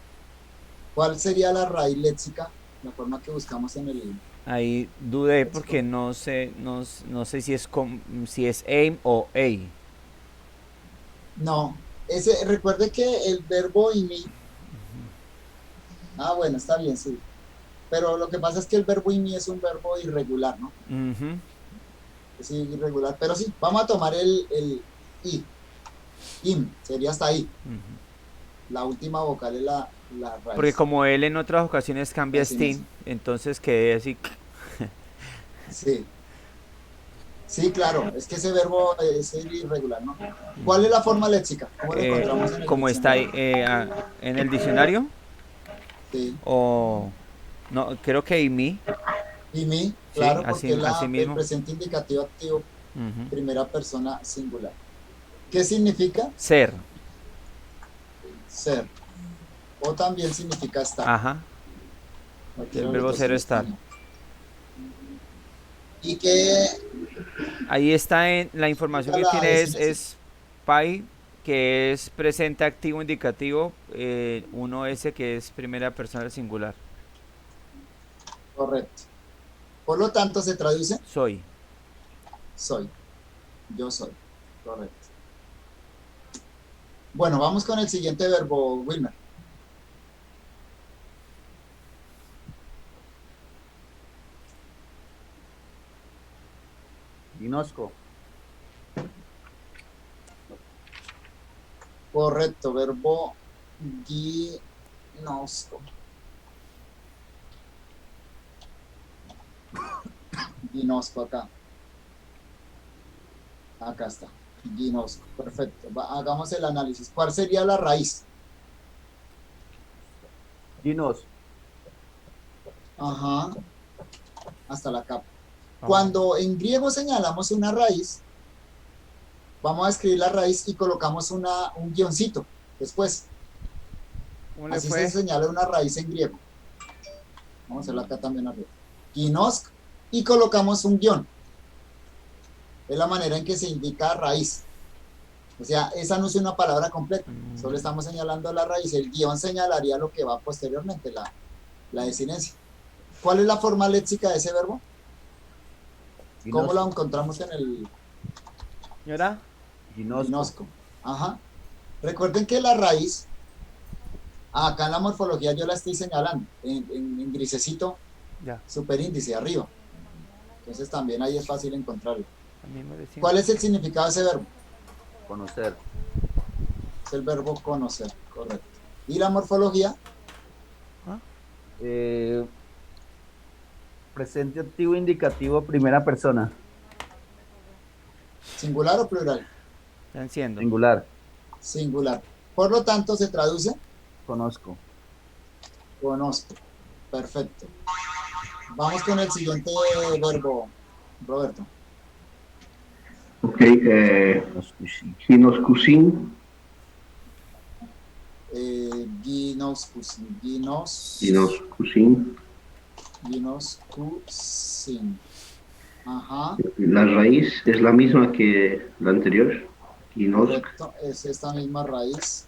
¿Cuál sería la raíz léxica? La forma que buscamos en el...
Ahí dudé porque no sé si es aim o a.
No, recuerde que el verbo imi... Ah, bueno, está bien, sí. Pero lo que pasa es que el verbo imi es un verbo irregular, ¿no? Es irregular, pero sí, vamos a tomar el i. Im, sería hasta ahí. La última vocal es la raíz.
Porque como él en otras ocasiones cambia Steam, entonces quedé así.
Sí. Sí, claro, es que ese verbo es irregular, ¿no? ¿Cuál es la forma léxica? ¿Cómo lo encontramos en el
como está en el diccionario?
Sí.
O no, creo que imi.
Imi, claro,
sí,
porque
así
el
mismo.
presente indicativo activo, primera persona singular. ¿Qué significa?
Ser.
Ser. O también significa estar.
Ajá. El verbo ser o estar.
Y que...
Ahí está en la información que tiene es PAI, que es presente activo indicativo, 1S que es primera persona singular.
Correcto. Por lo tanto, se traduce...
Soy.
Soy. Yo soy. Correcto. Bueno, vamos con el siguiente verbo, Wilmer.
Ginosco.
Correcto, verbo ginosco. Ginosco acá. Acá está. Ginosco. Perfecto. Hagamos el análisis. ¿Cuál sería la raíz?
Ginos.
Ajá. Hasta la capa.
Vamos.
Cuando en griego señalamos una raíz, vamos a escribir la raíz y colocamos un guioncito después.
¿Cómo le
Así
fue?
se señala una raíz en griego. Vamos a hacerlo acá también arriba. Ginosc, y colocamos un guión. Es la manera en que se indica raíz. O sea, esa no es una palabra completa. Solo estamos señalando la raíz. El guión señalaría lo que va posteriormente, la desinencia. ¿Cuál es la forma léxica de ese verbo? ¿Cómo la encontramos en el
Señora,
Ginosco.
ginosco? Ajá. Recuerden que la raíz, acá en la morfología yo la estoy señalando, en grisecito,
ya.
superíndice, arriba. Entonces también ahí es fácil encontrarlo.
Lo mismo de siempre.
¿Cuál es el significado de ese verbo?
Conocer.
Es el verbo conocer, correcto. ¿Y la morfología?
Presente activo indicativo primera persona.
¿Singular o plural?
Están siendo.
Singular.
Singular. Por lo tanto, se traduce
Conozco.
conozco. Perfecto. Vamos con el siguiente verbo, Roberto.
Ok, ginoscusin,
Ginoscusin.
ginoscusin.
Ginoscusin. Ajá.
La raíz es la misma que la anterior. Ginosc,
Correcto. Es esta misma raíz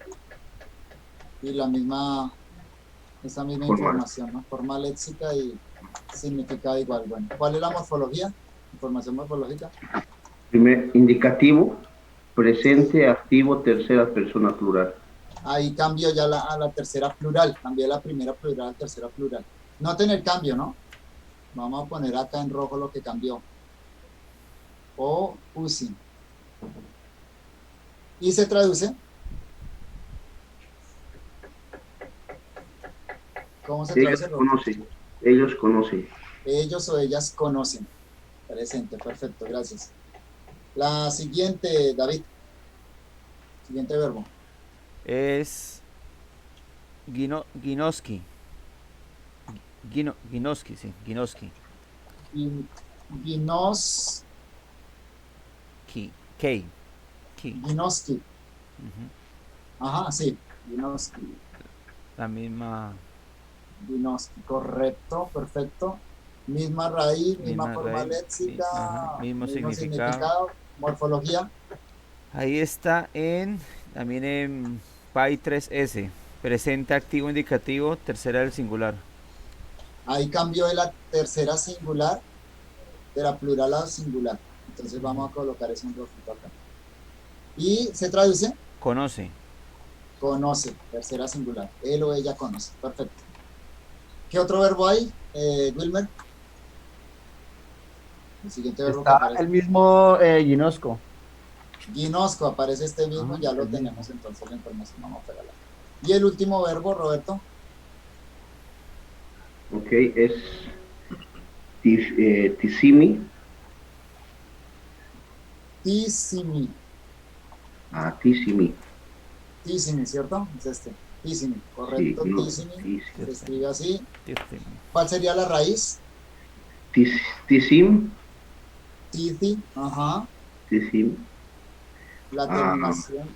y esta misma
Formal.
información, ¿no? Forma léxica y significado igual. Bueno, ¿cuál es la morfología? Información morfológica.
primer indicativo, presente, activo, tercera persona plural.
Ahí cambio ya a la tercera plural. Cambié la primera plural a la tercera plural. Noten el cambio, ¿no? Vamos a poner acá en rojo lo que cambió. O usin. ¿Y se traduce? ¿Cómo se
Ellos
traduce?
conocen. Ellos conocen.
Ellos o ellas conocen. Presente, perfecto, gracias. La siguiente, David. Siguiente verbo.
Es Ginoski. Ginoski, sí. Ginoski.
Ginos,
Ki.
Ginoski.
Ujú.
Ajá, sí. Ginoski.
La misma.
Ginoski, correcto, perfecto. Misma raíz, misma forma
raíz,
léxica,
ajá, mismo significado.
morfología.
Ahí está también en PAI 3S. Presente activo indicativo, tercera del singular.
Ahí cambió de la tercera singular, de la plural a singular. Entonces vamos a colocar eso en rojito acá. Y se traduce,
Conoce.
conoce, tercera singular. Él o ella conoce. Perfecto. ¿Qué otro verbo hay, Wilmer? El siguiente verbo que
Está
aparece.
el mismo Ginosco.
Ginosco, aparece este mismo,
Ajá,
ya lo
el mismo.
tenemos entonces la información. Vamos a pegarla. Y el último verbo, Roberto.
Ok, es tisimi.
Tisimi.
Tisimi.
Tisimi, ¿cierto? Es este. Tisimi, correcto.
Sí, no,
Tisimi.
tis-
Se escribe así.
Este,
¿Cuál sería la raíz?
Tisim.
Titi. Ajá.
Tisim.
La terminación.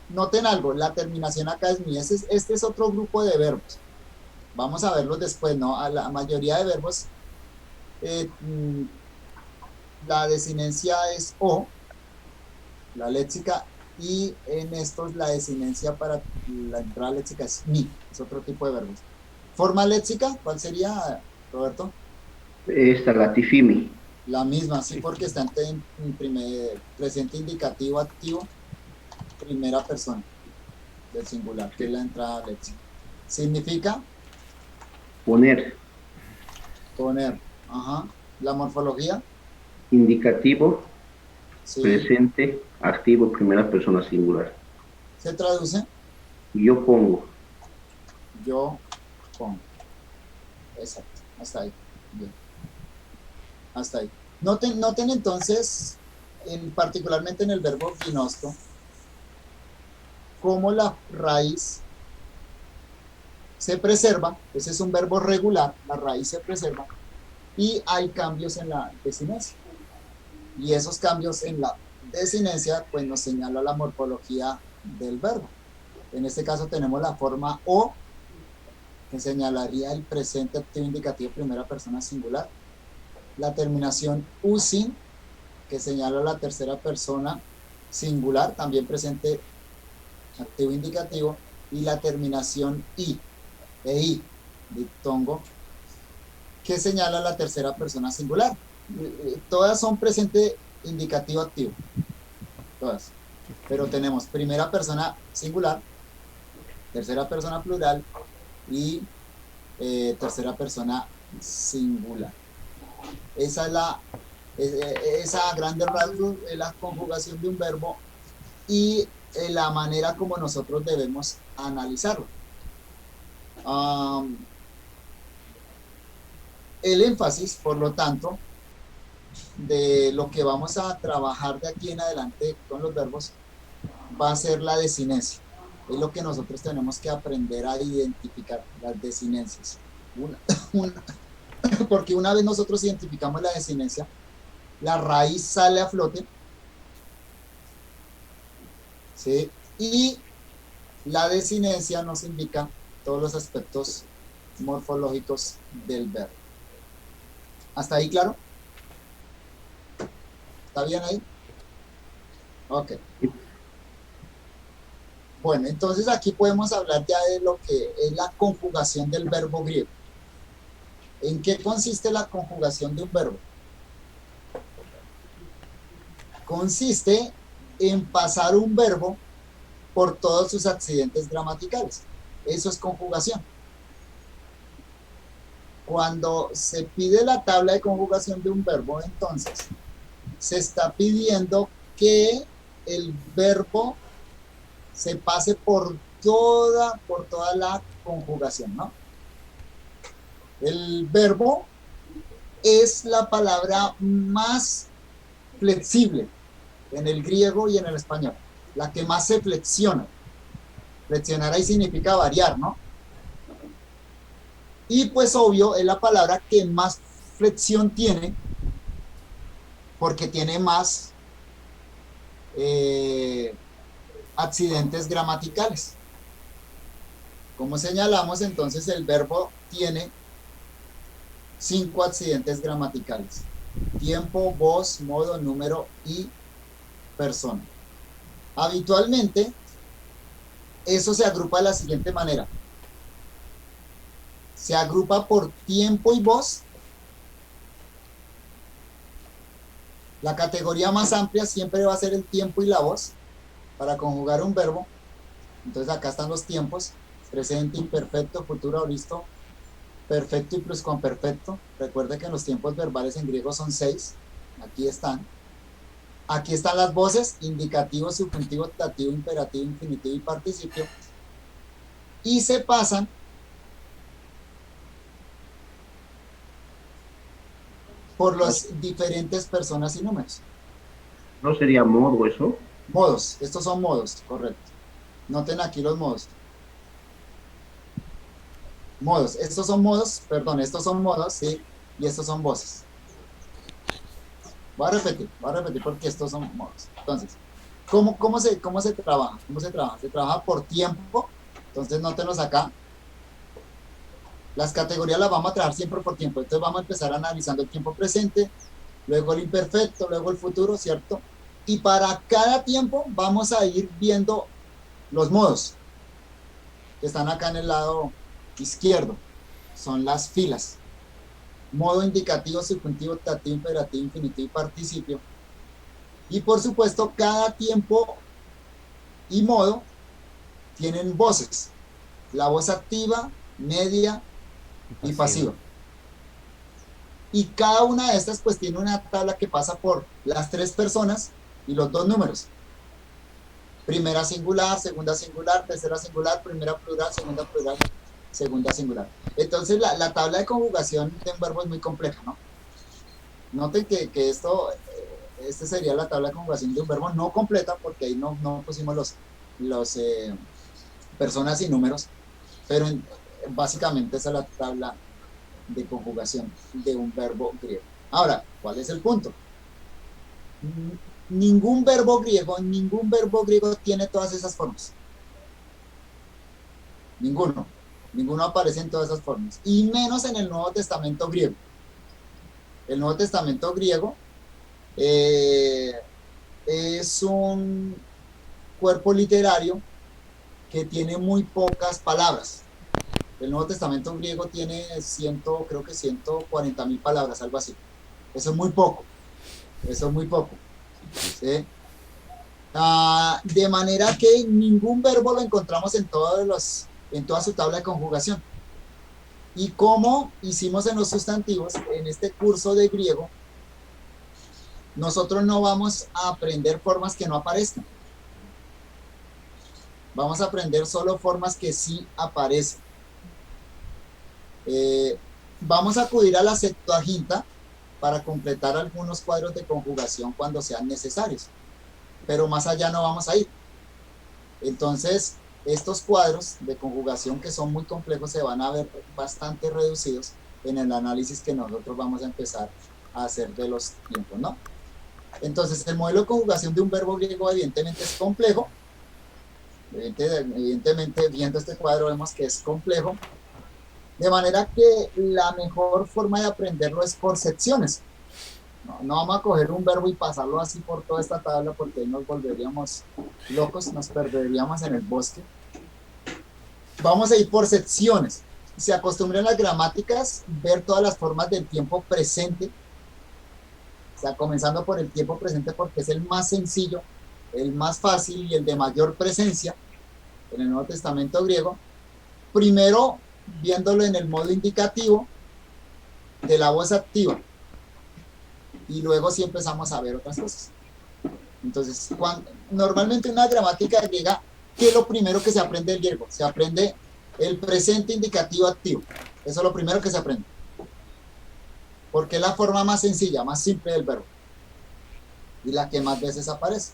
Noten algo, la terminación acá es mi. Este es otro grupo de verbos. Vamos a verlos después, ¿no? A la mayoría de verbos, la desinencia es o, la léxica, y en estos la desinencia para la entrada léxica es mi. Es otro tipo de verbos. Forma léxica, ¿cuál sería, Roberto?
Esta la tifimi.
La misma, sí, porque está en presente indicativo activo, primera persona del singular, que es la entrada léxica. Significa
Poner.
poner. Ajá. La morfología,
Indicativo,
sí.
presente, activo, primera persona singular.
Se traduce
Yo pongo.
yo pongo. Exacto. Hasta ahí. Bien. Hasta ahí. Noten entonces, particularmente en el verbo ginosco, cómo la raíz se preserva. Ese es un verbo regular, la raíz se preserva, y hay cambios en la desinencia. Y esos cambios en la desinencia pues nos señala la morfología del verbo. En este caso tenemos la forma O, que señalaría el presente activo indicativo primera persona singular. La terminación usin, que señala la tercera persona singular, también presente activo indicativo. Y la terminación i, diptongo, que señala la tercera persona singular. Todas son presente indicativo activo. Todas. Pero tenemos primera persona singular, tercera persona plural y tercera persona singular. Esa es esa grande rasgos es la conjugación de un verbo y la manera como nosotros debemos analizarlo. El énfasis, por lo tanto, de lo que vamos a trabajar de aquí en adelante con los verbos va a ser la desinencia. Es lo que nosotros tenemos que aprender a identificar, las desinencias. Porque una vez nosotros identificamos la desinencia, la raíz sale a flote, ¿sí? Y la desinencia nos indica todos los aspectos morfológicos del verbo. ¿Hasta ahí claro? ¿Está bien ahí? Ok. Bueno, entonces aquí podemos hablar ya de lo que es la conjugación del verbo griego. ¿En qué consiste la conjugación de un verbo? Consiste en pasar un verbo por todos sus accidentes gramaticales. Eso es conjugación. Cuando se pide la tabla de conjugación de un verbo, entonces se está pidiendo que el verbo se pase por toda la conjugación, ¿no? El verbo es la palabra más flexible en el griego y en el español, la que más se flexiona. Flexionar ahí significa variar, ¿no? Y pues obvio, es la palabra que más flexión tiene, porque tiene más accidentes gramaticales. Como señalamos, entonces el verbo tiene 5 accidentes gramaticales: tiempo, voz, modo, número y persona. Habitualmente, eso se agrupa de la siguiente manera. Se agrupa por tiempo y voz. La categoría más amplia siempre va a ser el tiempo y la voz para conjugar un verbo. Entonces acá están los tiempos: presente, imperfecto, futuro, auristo, perfecto y pluscuamperfecto. Recuerde que los tiempos verbales en griego son 6. Aquí están. Aquí están las voces: indicativo, subjuntivo, optativo, imperativo, infinitivo y participio. Y se pasan por las diferentes personas y números.
¿No sería modo eso?
Modos, estos son modos, correcto. Noten aquí los modos. Modos, estos son modos, sí, y estos son voces. Voy a repetir porque estos son modos. Entonces, ¿cómo se trabaja? Se trabaja por tiempo. Entonces, nótenlos acá. Las categorías las vamos a trabajar siempre por tiempo. Entonces, vamos a empezar analizando el tiempo presente, luego el imperfecto, luego el futuro, ¿cierto? Y para cada tiempo vamos a ir viendo los modos que están acá en el lado izquierdo. Son las filas: modo, indicativo, subjuntivo, optativo, imperativo, infinitivo y participio. Y por supuesto, cada tiempo y modo tienen voces: la voz activa, media y pasiva. Y cada una de estas pues tiene una tabla que pasa por las 3 personas y los 2 números: primera singular, segunda singular, tercera singular, primera plural, segunda singular. Entonces la tabla de conjugación de un verbo es muy compleja, ¿no? Noten que este sería la tabla de conjugación de un verbo no completa, porque ahí no pusimos los personas y números, pero básicamente esa es la tabla de conjugación de un verbo griego. Ahora, ¿cuál es el punto? Ningún verbo griego tiene todas esas formas. Ninguno aparece en todas esas formas, y menos en el Nuevo Testamento griego. El Nuevo Testamento griego es un cuerpo literario que tiene muy pocas palabras. El Nuevo Testamento griego tiene creo que 140.000 palabras, algo así. Eso es muy poco. ¿Sí? De manera que ningún verbo lo encontramos en toda su tabla de conjugación. Y como hicimos en los sustantivos, en este curso de griego, nosotros no vamos a aprender formas que no aparezcan. Vamos a aprender solo formas que sí aparecen. Vamos a acudir a la Septuaginta para completar algunos cuadros de conjugación cuando sean necesarios, pero más allá no vamos a ir. Entonces, estos cuadros de conjugación, que son muy complejos, se van a ver bastante reducidos en el análisis que nosotros vamos a empezar a hacer de los tiempos, ¿no? Entonces, el modelo de conjugación de un verbo griego evidentemente es complejo. Evidentemente, viendo este cuadro vemos que es complejo, de manera que la mejor forma de aprenderlo es por secciones. No vamos a coger un verbo y pasarlo así por toda esta tabla, porque nos volveríamos locos, nos perderíamos en el bosque. Vamos a ir por secciones. Se acostumbran las gramáticas ver todas las formas del tiempo presente, o sea, comenzando por el tiempo presente, porque es el más sencillo, el más fácil y el de mayor presencia en el Nuevo Testamento griego. Primero, viéndolo en el modo indicativo de la voz activa, y luego sí empezamos a ver otras cosas. Entonces, normalmente en una gramática griega, ¿qué es lo primero que se aprende del griego? Se aprende el presente indicativo activo. Eso es lo primero que se aprende, porque es la forma más sencilla, más simple del verbo, y la que más veces aparece.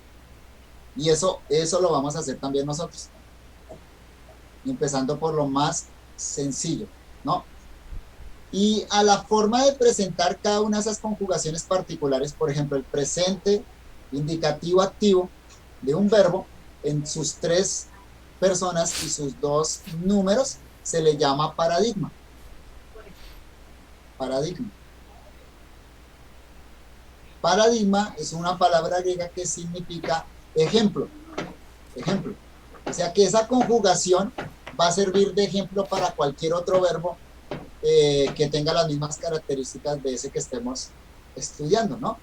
Y eso lo vamos a hacer también nosotros, empezando por lo más sencillo, ¿no? Y a la forma de presentar cada una de esas conjugaciones particulares, por ejemplo, el presente indicativo activo de un verbo en sus 3 personas y sus 2 números, se le llama paradigma. Paradigma es una palabra griega que significa ejemplo. O sea que esa conjugación va a servir de ejemplo para cualquier otro verbo que tenga las mismas características de ese que estemos estudiando, ¿no?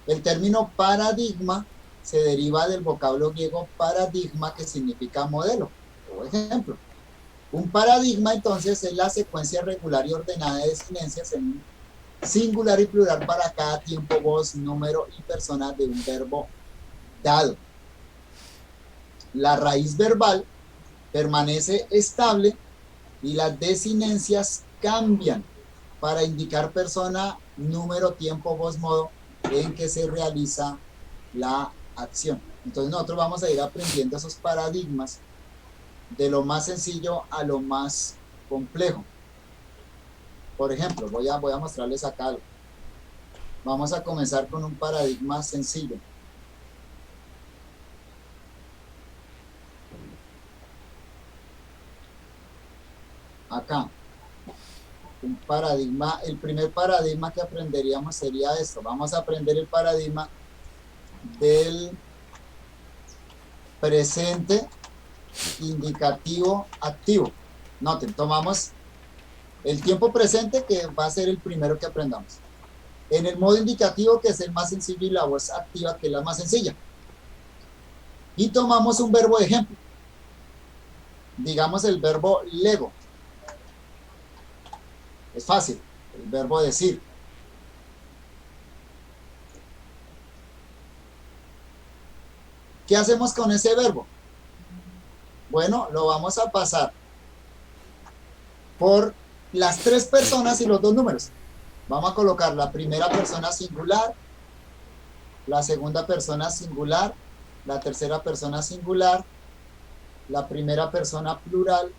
El término paradigma se deriva del vocablo griego paradigma, que significa modelo o ejemplo. Un paradigma, entonces, es la secuencia regular y ordenada de desinencias en singular y plural para cada tiempo, voz, número y persona de un verbo dado. La raíz verbal permanece estable y las desinencias cambian para indicar persona, número, tiempo, voz, modo en que se realiza la acción. Entonces nosotros vamos a ir aprendiendo esos paradigmas de lo más sencillo a lo más complejo. Por ejemplo, voy a mostrarles acá algo. Vamos a comenzar con un paradigma sencillo. Acá, un paradigma, el primer paradigma que aprenderíamos sería esto. Vamos a aprender el paradigma del presente indicativo activo. Noten, tomamos el tiempo presente, que va a ser el primero que aprendamos. En el modo indicativo, que es el más sencillo, y la voz activa, que es la más sencilla. Y tomamos un verbo de ejemplo. Digamos el verbo lego. Es fácil, el verbo decir. ¿Qué hacemos con ese verbo? Bueno, lo vamos a pasar por las 3 personas y los 2 números. Vamos a colocar la primera persona singular, la segunda persona singular, la tercera persona singular, la primera persona plural,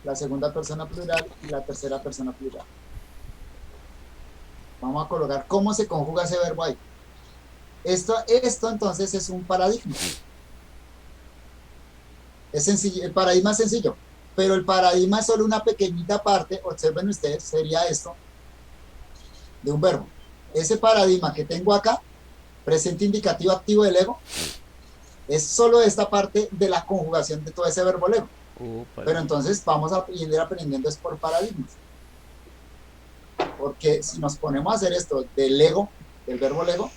la segunda persona plural y la tercera persona plural. Vamos a colocar cómo se conjuga ese verbo ahí. Esto entonces es un paradigma. Es sencillo, el paradigma es sencillo, pero el paradigma es solo una pequeñita parte, observen ustedes, sería esto, de un verbo. Ese paradigma que tengo acá, presente indicativo activo del ego, es solo esta parte de la conjugación de todo ese verbo lego. Pero entonces vamos a ir aprendiendo es por paradigmas. Porque si nos ponemos a hacer esto del lego, del verbo lego,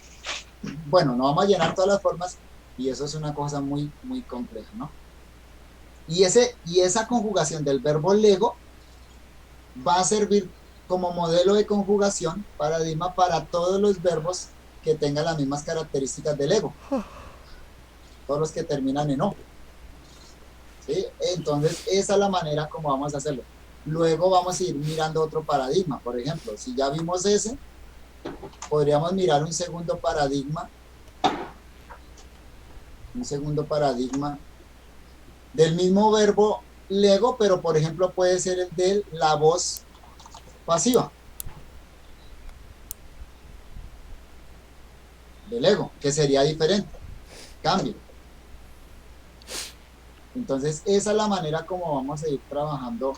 bueno, no vamos a llenar todas las formas y eso es una cosa muy, muy compleja, ¿no? Y esa conjugación del verbo lego va a servir como modelo de conjugación, paradigma para todos los verbos que tengan las mismas características del ego. Todos los que terminan en O. ¿Sí? Entonces, esa es la manera como vamos a hacerlo. Luego vamos a ir mirando otro paradigma. Por ejemplo, si ya vimos ese, podríamos mirar un segundo paradigma. Un segundo paradigma del mismo verbo lego, pero por ejemplo puede ser el de la voz pasiva. Del ego, que sería diferente. Cambio. Entonces, esa es la manera como vamos a ir trabajando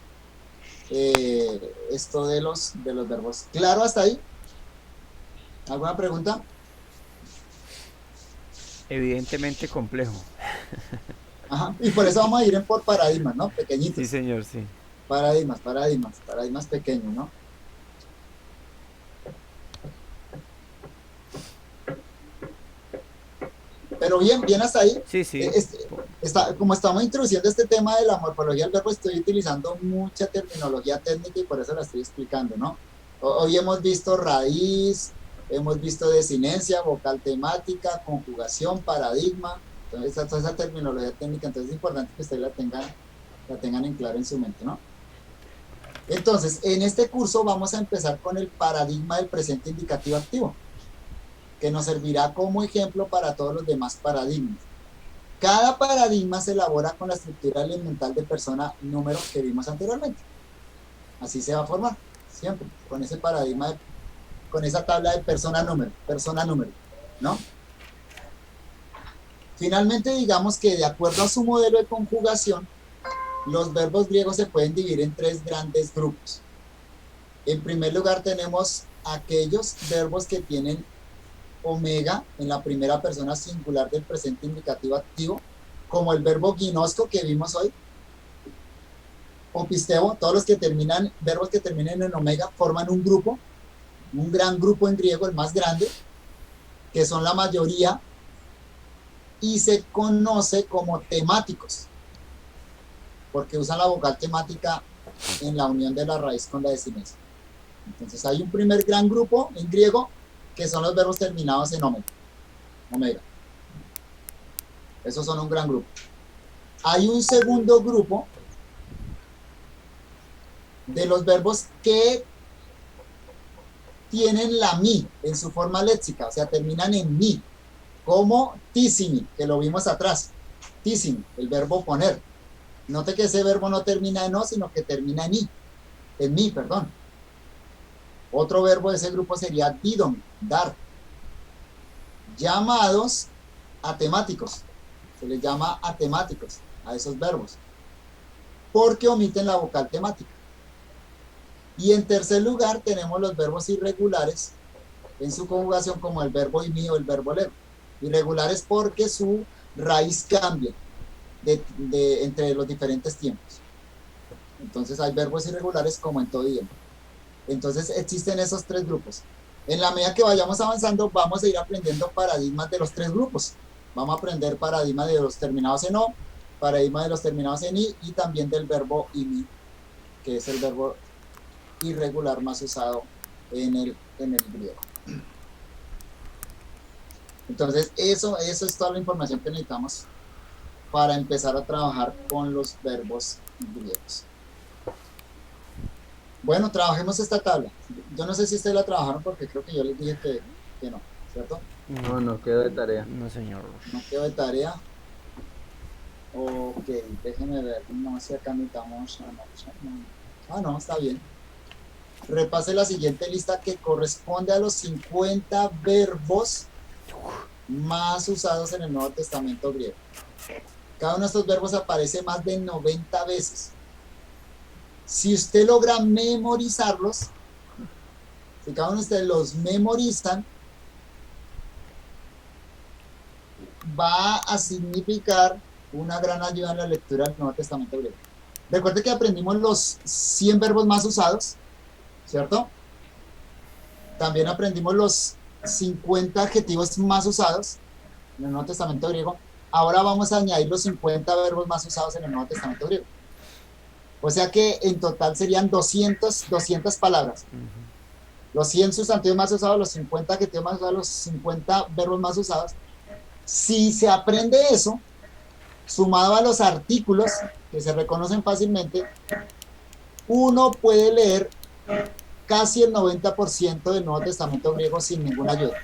esto de los verbos. ¿Claro hasta ahí? ¿Alguna pregunta?
Evidentemente complejo.
Ajá. Y por eso vamos a ir en por paradigmas, ¿no? Pequeñitos.
Sí, señor, sí.
Paradigmas pequeños, ¿no? Pero bien hasta ahí.
Sí, sí.
Como estamos introduciendo este tema de la morfología del verbo, estoy utilizando mucha terminología técnica y por eso la estoy explicando, ¿no? Hoy hemos visto raíz, hemos visto desinencia, vocal temática, conjugación, paradigma, entonces toda esa terminología técnica, entonces es importante que ustedes la tengan en claro en su mente, ¿no? Entonces, en este curso vamos a empezar con el paradigma del presente indicativo activo, que nos servirá como ejemplo para todos los demás paradigmas. Cada paradigma se elabora con la estructura elemental de persona número que vimos anteriormente. Así se va a formar, siempre, con ese paradigma, con esa tabla de persona número, ¿no? Finalmente, digamos que de acuerdo a su modelo de conjugación, los verbos griegos se pueden dividir en tres grandes grupos. En primer lugar, tenemos aquellos verbos que tienen omega en la primera persona singular del presente indicativo activo, como el verbo ginosco que vimos hoy, o pisteo, todos los verbos que terminen en omega forman un grupo, un gran grupo en griego, el más grande, que son la mayoría, y se conoce como temáticos, porque usan la vocal temática en la unión de la raíz con la desinencia. Entonces hay un primer gran grupo en griego, que son los verbos terminados en omega. Esos son un gran grupo. Hay un segundo grupo de los verbos que tienen la mi en su forma léxica, o sea, terminan en mi, como tissimi, que lo vimos atrás. Tissimi, el verbo poner. Note que ese verbo no termina en o, sino que termina en i. En mi, perdón. Otro verbo de ese grupo sería didom, dar. Llamados atemáticos. Se les llama atemáticos a esos verbos, porque omiten la vocal temática. Y en tercer lugar tenemos los verbos irregulares en su conjugación, como el verbo imi o el verbo lego. Irregulares porque su raíz cambia entre los diferentes tiempos. Entonces hay verbos irregulares como en todo idioma. Entonces existen esos tres grupos. En la medida que vayamos avanzando, vamos a ir aprendiendo paradigmas de los tres grupos. Vamos a aprender paradigma de los terminados en o, paradigma de los terminados en i, y también del verbo imi, que es el verbo irregular más usado en el griego. Entonces, eso es toda la información que necesitamos para empezar a trabajar con los verbos griegos. Bueno, trabajemos esta tabla. Yo no sé si ustedes la trabajaron porque creo que yo les dije que no, ¿cierto?
No, no quedó de tarea.
No, señor.
No quedó de tarea. Ok, déjenme ver. No sé, acá necesitamos. Ah, no, está bien. Repase la siguiente lista que corresponde a los 50 verbos más usados en el Nuevo Testamento griego. Cada uno de estos verbos aparece más de 90 veces. Si usted logra memorizarlos, si cada uno de ustedes los memorizan, va a significar una gran ayuda en la lectura del Nuevo Testamento griego. Recuerde que aprendimos los 100 verbos más usados, ¿cierto? También aprendimos los 50 adjetivos más usados en el Nuevo Testamento griego. Ahora vamos a añadir los 50 verbos más usados en el Nuevo Testamento griego. O sea que en total serían 200 palabras. Los 100 sustantivos más usados, los 50 adjetivos más usados, los 50 verbos más usados. Si se aprende eso, sumado a los artículos que se reconocen fácilmente, uno puede leer casi el 90% del Nuevo Testamento griego sin ninguna ayuda,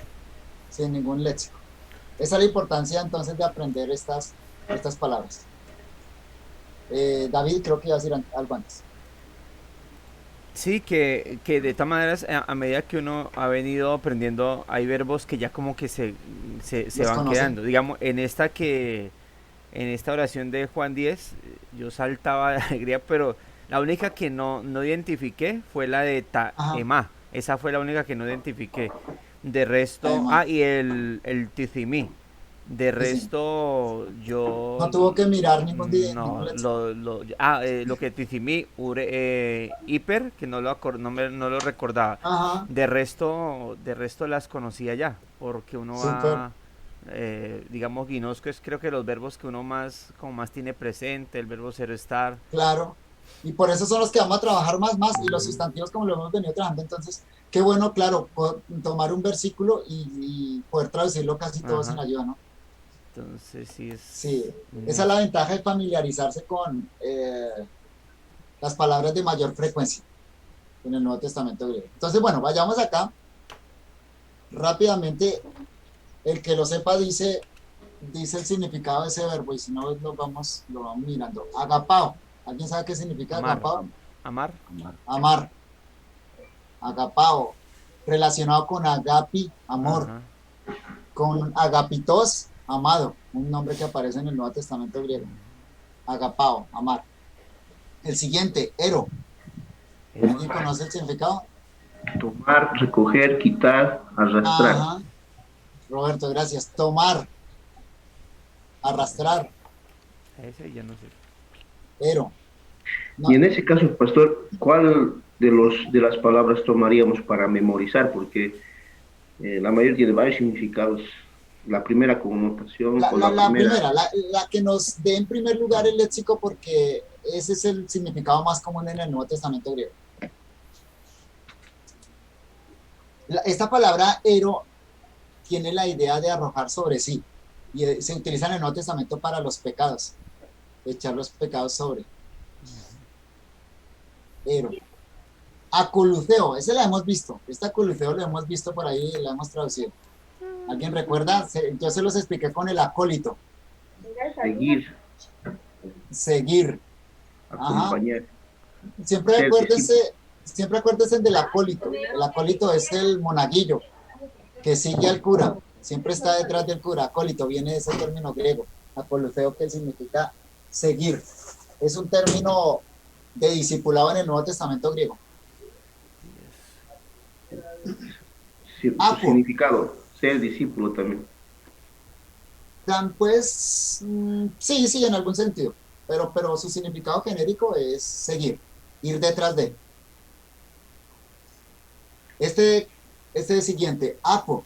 sin ningún léxico. Esa es la importancia entonces de aprender estas palabras. David, creo que ibas a decir algo antes.
Sí, que de todas maneras, a medida que uno ha venido aprendiendo, hay verbos que ya como que se
¿Los
van
conocen?
quedando. Digamos, en esta oración de Juan 10, yo saltaba de alegría, pero la única que no identifiqué fue la de
Ajá,
Taemá. Esa fue la única que no identifiqué. De resto,
además,
y el Tizimí. De
sí, sí.
resto,
No
yo
tuvo que mirar ningún
no,
léxico.
lo que Tizimí, Hiper, que no lo recordaba.
Ajá,
De resto las conocía ya, porque uno
súper,
va, digamos, Guinosco es creo que los verbos que uno más, como más tiene presente, el verbo ser estar.
claro. Y por eso son los que vamos a trabajar más, y los sustantivos como lo hemos venido trabajando. Entonces, qué bueno, claro, tomar un versículo y poder traducirlo casi todo sin
Ajá.
ayuda, ¿no?
Entonces sí
Sí,
es
esa es la ventaja de familiarizarse con las palabras de mayor frecuencia en el Nuevo Testamento griego. Entonces, bueno, vayamos acá. Rápidamente, el que lo sepa dice el significado de ese verbo, y si no, lo vamos mirando. Agapao. ¿Alguien sabe qué significa
amar,
agapao?
amar.
Amar.
Amar. Agapao. Relacionado con agapi, amor.
Ajá.
Con agapitos, amado. Un nombre que aparece en el Nuevo Testamento griego. Agapao, amar. El siguiente, ero. ¿Alguien conoce el significado?
Tomar, recoger, quitar, arrastrar.
Ajá. Roberto, gracias. Tomar, arrastrar,
Ese ya no sé.
ero.
Y
No,
en ese caso, pastor, ¿cuál de las palabras tomaríamos para memorizar? Porque la mayoría tiene varios significados. La primera connotación o la
la
primera,
primera, la que nos dé en primer lugar el léxico, porque ese es el significado más común en el Nuevo Testamento griego. Esta palabra ero tiene la idea de arrojar sobre sí, y se utiliza en el Nuevo Testamento para los pecados, echar los pecados sobre. Ero. Acoluceo, ese la hemos visto. Este acoluceo lo hemos visto por ahí, la hemos traducido. ¿Alguien recuerda? Yo se los expliqué con el acólito.
seguir,
Seguir. Ajá.
acompañar,
Siempre
ser
acuérdense,
discípulo.
siempre acuérdense del acólito. El acólito es el monaguillo que sigue al cura. Siempre está detrás del cura. Acólito viene de ese término griego. Acoluteo, que significa seguir. Es un término de discipulado en el Nuevo Testamento griego.
Su significado, ser discípulo también.
Pues sí, en algún sentido. Pero su significado genérico es seguir, ir detrás de. Este siguiente, apo.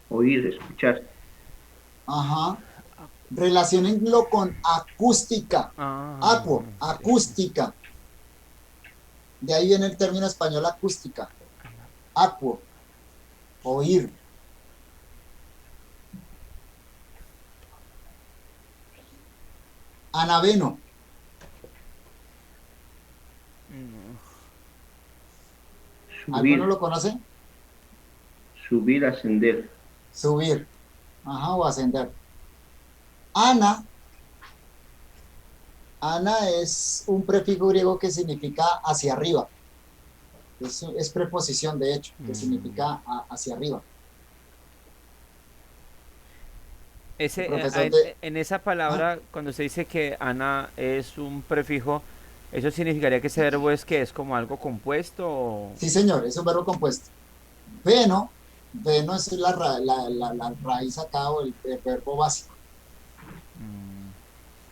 Oír, escuchar.
Ajá. Relaciónenlo con acústica. Apo,
Sí.
acústica. De ahí viene el término español acústica. Apo, oír. Anabeno.
Subir,
¿Alguno lo conoce?
subir, ascender.
Subir. Ajá, o ascender. Ana. Ana es un prefijo griego que significa hacia arriba. Es preposición, de hecho, que significa hacia arriba.
Ese,
Profesor de...
en esa
Ah,
palabra, cuando se dice que Ana es un prefijo, ¿eso significaría que ese verbo es que es como algo compuesto?
sí, señor, es un verbo compuesto. Veno, veno es la raíz acá o el verbo básico.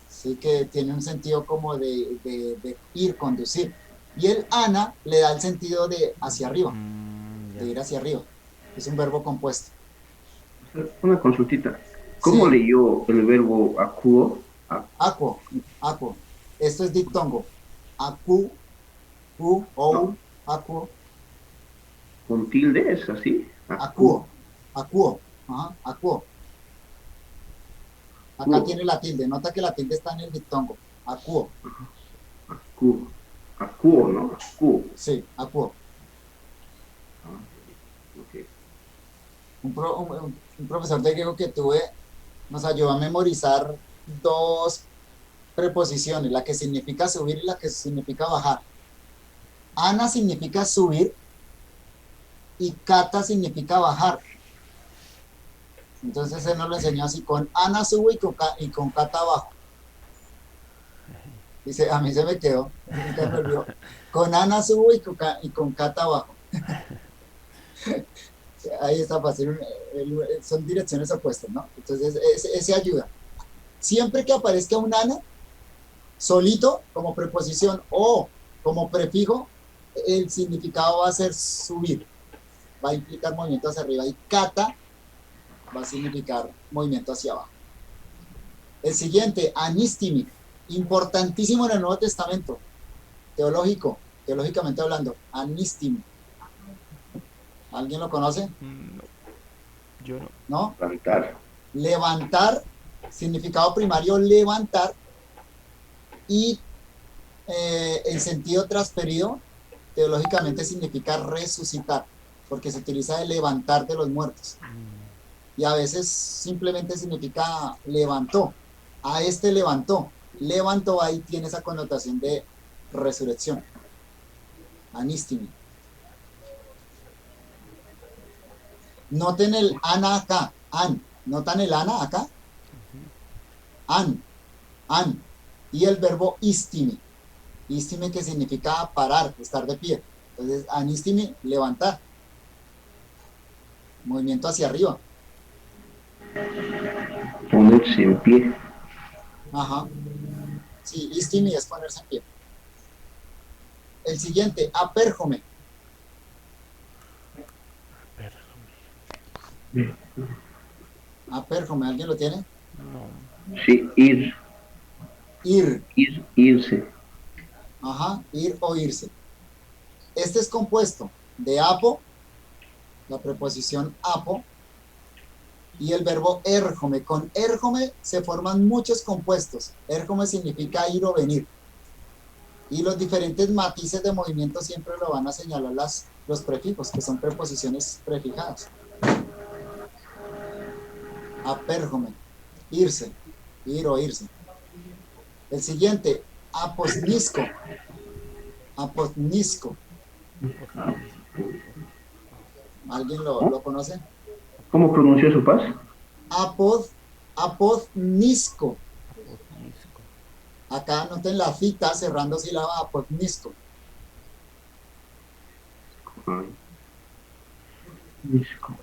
Sí, que tiene un sentido como de ir, conducir. Y el ana le da el sentido de hacia arriba,
Ya.
de ir hacia arriba. Es un verbo compuesto.
Una consultita. ¿Cómo
Sí,
leyó el verbo acuo?
acuo, acuo. Esto es diptongo. Acu, u,
No,
ou, acuo,
con tilde es así.
acuo, acuo, ajá, acuo. Acá
Acuo,
tiene la tilde. Nota que la tilde está en el diptongo. Acuo,
acuo, acuo, ¿no? Acuo.
sí, acuo.
Ah, ok.
Un profesor de griego que tuve nos ayudó a memorizar dos preposiciones, la que significa subir y la que significa bajar. Ana significa subir y kata significa bajar. Entonces él nos lo enseñó así, con Ana subo y con kata bajo. Dice, a mí se me quedó, nunca me olvidó. Con Ana subo y con kata bajo. Ahí está fácil, son direcciones opuestas, ¿no? Entonces ese ayuda. Siempre que aparezca un Ana, solito como preposición o como prefijo, el significado va a ser subir, va a implicar movimiento hacia arriba, y kata va a significar movimiento hacia abajo. El siguiente, anistimi, importantísimo en el Nuevo Testamento, teológicamente hablando, anistimi. ¿Alguien lo conoce?
No, yo no.
¿No?
Levantar.
Levantar, significado primario, levantar, y el sentido transferido teológicamente significa resucitar, porque se utiliza de levantar de los muertos. Y a veces simplemente significa levantó. A este levantó. Levantó ahí tiene esa connotación de resurrección. Anistimi. Noten el ana acá. An. ¿Notan el ana acá? An. An. Y el verbo istimi. Istimi que significa parar, estar de pie. Entonces, anistimi, levantar. Movimiento hacia arriba.
Ponerse en pie.
Ajá. Sí, istimi es ponerse en pie. El siguiente, apérjome. Apérjome, ¿alguien lo tiene?
No.
Sí, ir.
Ir.
Irse.
Ajá, ir o irse. Este es compuesto de apo, la preposición apo, y el verbo érjome. Con érjome se forman muchos compuestos. Érjome significa ir o venir. Y los diferentes matices de movimiento siempre lo van a señalar los prefijos, que son preposiciones prefijadas. Apérjome, irse, ir o irse. El siguiente, aposnisco. Aposnisco. ¿Alguien lo conoce?
¿Cómo pronunció su paz?
Apodnisco. Acá noten la cita cerrando sílaba apodnisco.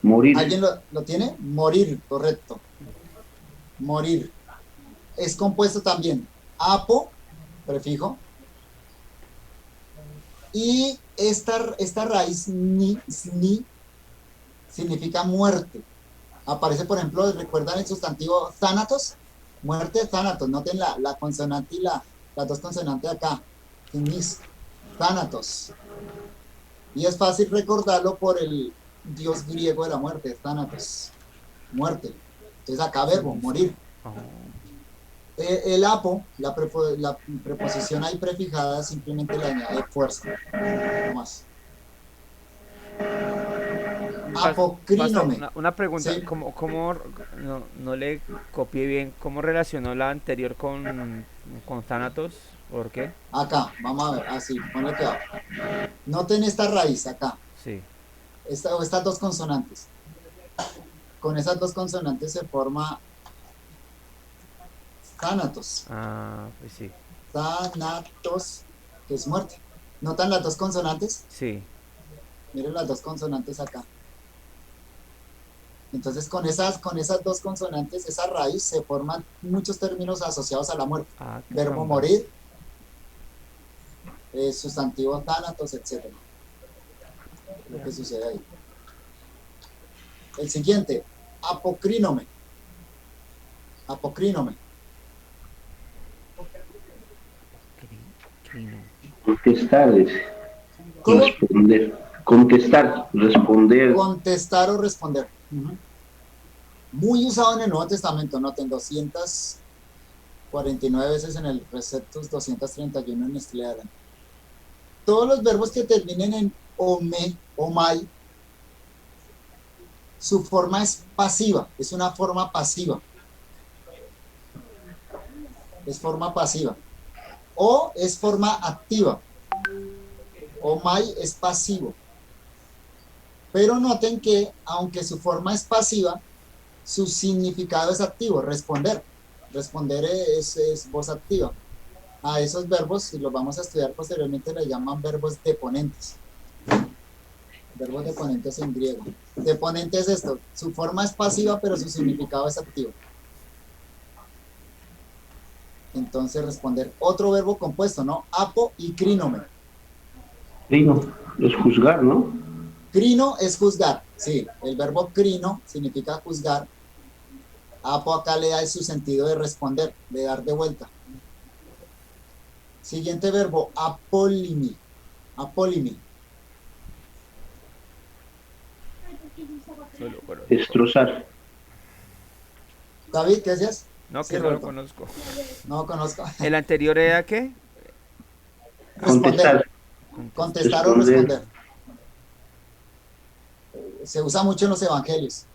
Morir.
¿Alguien lo tiene? Morir, correcto. Morir. Es compuesto también apo, prefijo, y esta raíz ni significa muerte. Aparece, por ejemplo, ¿recuerdan el sustantivo thanatos? Muerte, thanatos. Noten la consonante y las dos consonantes acá. Finis, thanatos. Y es fácil recordarlo por el dios griego de la muerte, thanatos. Muerte. Entonces acá verbo, morir. El apo, la preposición ahí prefijada, simplemente le añade fuerza. No más.
Pastor,
Apocrinomen.
una pregunta,
Sí.
no le copié bien, ¿cómo relacionó la anterior con Thanatos? ¿Por qué?
Acá, vamos a ver, así, ponle cuidado. Noten esta raíz acá,
Sí.
estas dos consonantes. Con esas dos consonantes se forma Thanatos.
Ah, pues sí.
Thanatos, que es muerte. ¿Notan las dos consonantes?
Sí.
Miren las dos consonantes acá. Entonces, con esas dos consonantes, esa raíz, se forman muchos términos asociados a la muerte.
Ah,
Verbo
caramba.
morir, sustantivo thanatos, etc. Lo que sucede ahí. El siguiente, apocrinomen. Apocrinomen.
Crino.
Contestar, dice.
¿Cómo?
Responder. Contestar, responder.
Contestar o responder. Muy usado en el Nuevo Testamento, noten 249 veces en el Preceptus, 231 en Estleadan. Todos los verbos que terminen en ome, omai, su forma es pasiva, es una forma pasiva. Es forma pasiva. O es forma activa. Omai es pasivo. Pero noten que, aunque su forma es pasiva, su significado es activo, responder. Responder es voz activa. A esos verbos, si los vamos a estudiar posteriormente, le llaman verbos deponentes. Verbos deponentes en griego. Deponente es esto, su forma es pasiva, pero su significado es activo. Entonces, responder. Otro verbo compuesto, ¿no? Apo y crínome.
Crino, es juzgar, ¿no?
Crino es juzgar, sí. El verbo crino significa juzgar. Apo acá le da su sentido de responder, de dar de vuelta. Siguiente verbo, apólimi. Apólimi.
Solo conozco.
Destrozar.
David, ¿qué decías?
No,
Sí,
que no lo
Roberto.
conozco.
No conozco.
¿El anterior era qué?
Contestar.
Contestar o responder. Se usa mucho en los evangelios.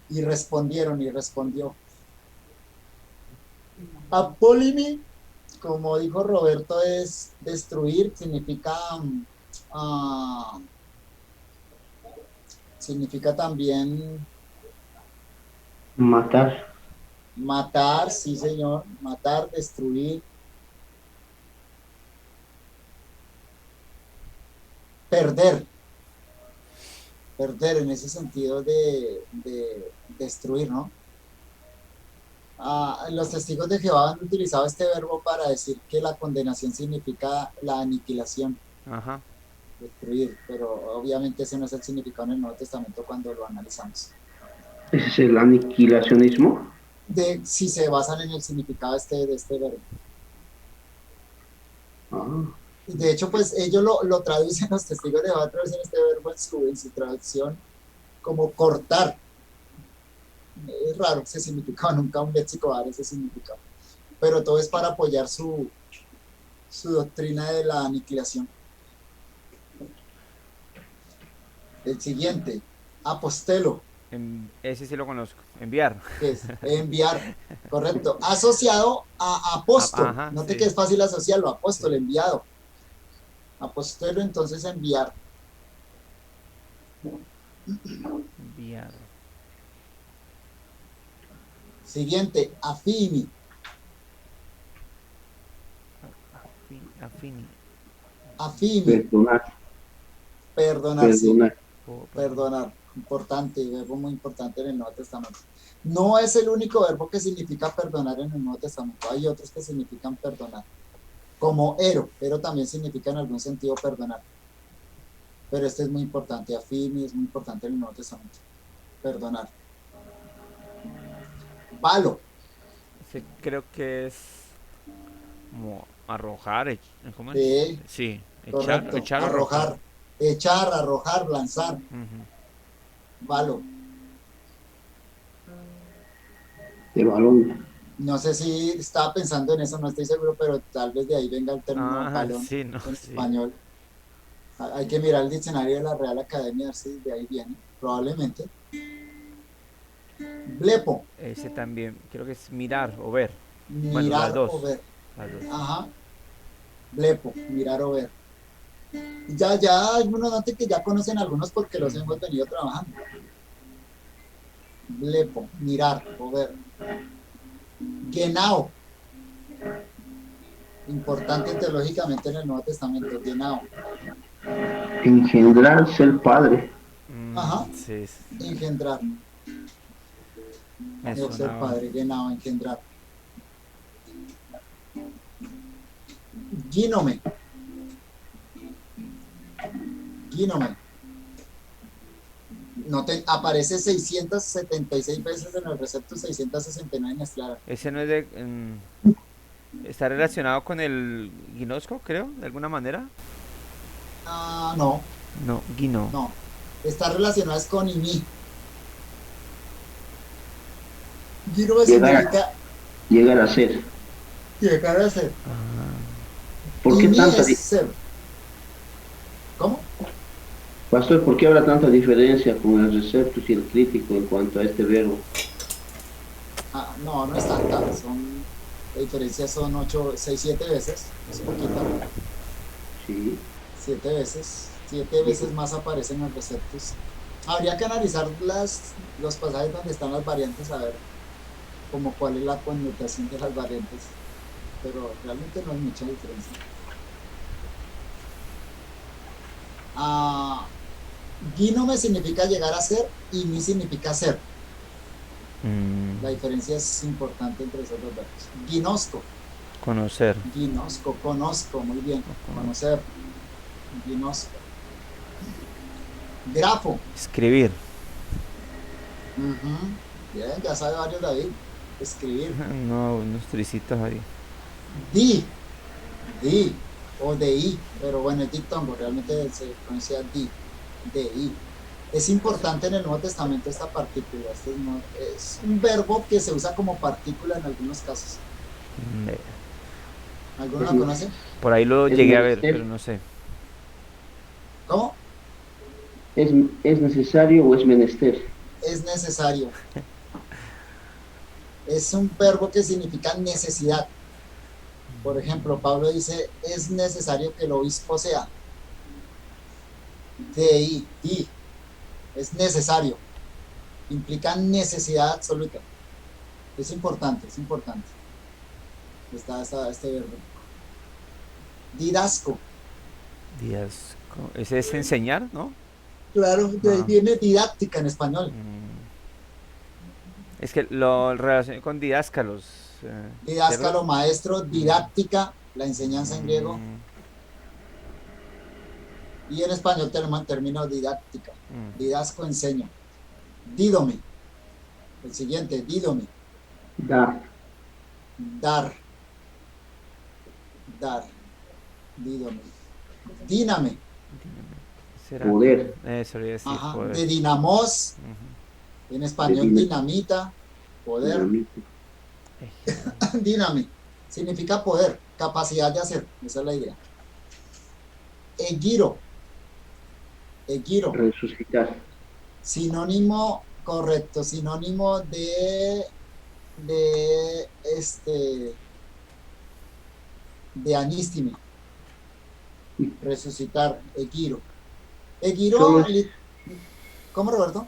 Y respondieron y respondió. Apólimi, como dijo Roberto, es destruir, significa también
Matar.
matar, sí señor, matar, destruir, perder en ese sentido de destruir, ¿no? Los testigos de Jehová han utilizado este verbo para decir que la condenación significa la aniquilación,
Ajá.
destruir, pero obviamente ese no es el significado en el Nuevo Testamento cuando lo analizamos.
Ese es el aniquilacionismo.
Si se basan en el significado de este verbo. De hecho, pues ellos lo traducen, los testigos de Jehová traducen este verbo en su traducción como cortar. Es raro ese significado, nunca un léxico va a dar ese significado. Pero todo es para apoyar su doctrina de la aniquilación. El siguiente, apostelo.
Ese sí lo conozco. Enviar.
Que es enviar, correcto. Asociado a apóstol.
Ajá,
Note
sí.
que es fácil asociarlo, apóstol,
Sí.
enviado. Apostelo, entonces enviar.
Enviar.
Siguiente, afini.
Afini.
Afini,
Perdonar.
perdonar, sí.
Perdonar.
Perdonar, importante, verbo muy importante en el Nuevo Testamento. No es el único verbo que significa perdonar en el Nuevo Testamento, hay otros que significan perdonar, como ero también significa en algún sentido perdonar, pero este es muy importante, afini es muy importante en el Nuevo Testamento, perdonar. Palo,
Ese creo que es como arrojar. ¿Cómo es?
sí,
Sí.
correcto,
Echar o
arrojar, echar, arrojar, lanzar,
Ujú.
palo.
De balón.
No sé si estaba pensando en eso, no estoy seguro, pero tal vez de ahí venga el término
Ah,
balón
sí, no,
en
sí.
español. Hay que mirar el diccionario de la Real Academia, a ver si de ahí viene, probablemente. Blepo,
Ese también, creo que es mirar o ver. Bueno, las
mirar o
dos.
ver.
Las dos.
Ajá, blepo, mirar o ver. Ya algunos noten que ya conocen algunos porque los hemos
Ujú.
venido trabajando. Blepo, mirar o ver. Genau, importante teológicamente en el Nuevo Testamento. Genau.
Engendrar, ser padre.
Ajá,
Sí,
engendrar.
me
Debo ser
sonaba.
padre, genau, engendrar. Gínome, gínome. Aparece 676 veces en el recepto, 669 en Esclara.
Ese no es de... está relacionado con el ginosco, creo, de alguna manera.
Ah, no,
No, guino.
no. Está relacionado es con imi. Gínome
Llegar
significa
llegar a ser.
llegar a ser.
Ah,
¿Por qué
Imi
tanta,
es ser. ¿Cómo?
pastor, por qué habrá tanta diferencia con el receptus y el crítico en cuanto a este verbo?
Ah, no, no es tanta. La diferencia son 8, 6, 7 veces. Es poquita.
Sí.
7 veces. 7 veces más aparecen en el receptus. Habría que analizar los pasajes donde están las variantes a ver como cuál es la connotación de las variantes. Pero realmente no hay mucha diferencia. Ah, Gínome significa llegar a ser y mi significa ser. La diferencia es importante entre esos dos verbos. Ginosco,
conocer.
ginosco, conozco, muy bien. Conocer, ginosco. Grafo.
Escribir.
Bien, ya sabe varios David. Escribir.
No, unos tricitos ahí.
Di, di, o de i, pero bueno, es dictongo, realmente se pronuncia di, de i. Es importante en el Nuevo Testamento esta partícula. Es un verbo que se usa como partícula en algunos casos.
Eh,
¿Alguno
Es,
lo conoce?
Por ahí lo
es
llegué a ver, pero
menester,
no sé.
¿Cómo?
es necesario o es menester.
Es necesario. Es un verbo que significa necesidad. Por ejemplo, Pablo dice, es necesario que el obispo sea. De es necesario. Implica necesidad absoluta. Es importante, es importante. Está este verbo. Didasco.
Díaz. Ese es enseñar, ¿no?
Claro, de ahí
Ah.
viene didáctica en español.
Es que lo relacioné con didáscalos. ¿Cierto?
Didáscalo, maestro, didáctica, la enseñanza en griego.
Mm,
Y en español tenemos el término didáctica. Didasco, enseño. Dídome. El siguiente, dídome.
Dar.
Dar. Dar. Dídome. Díname.
¿será?
Poder.
Eso le iba a decir,
Ajá.
poder.
De dinamos. En español,
De
dinamita. Poder.
dinamita.
Díname. Significa poder, capacidad de hacer. Esa es la idea. Egiro. Egiro.
Resucitar.
Sinónimo correcto. Sinónimo de anístime. Resucitar. Egiro.
Solo
Egiro.
es,
¿Cómo, Roberto?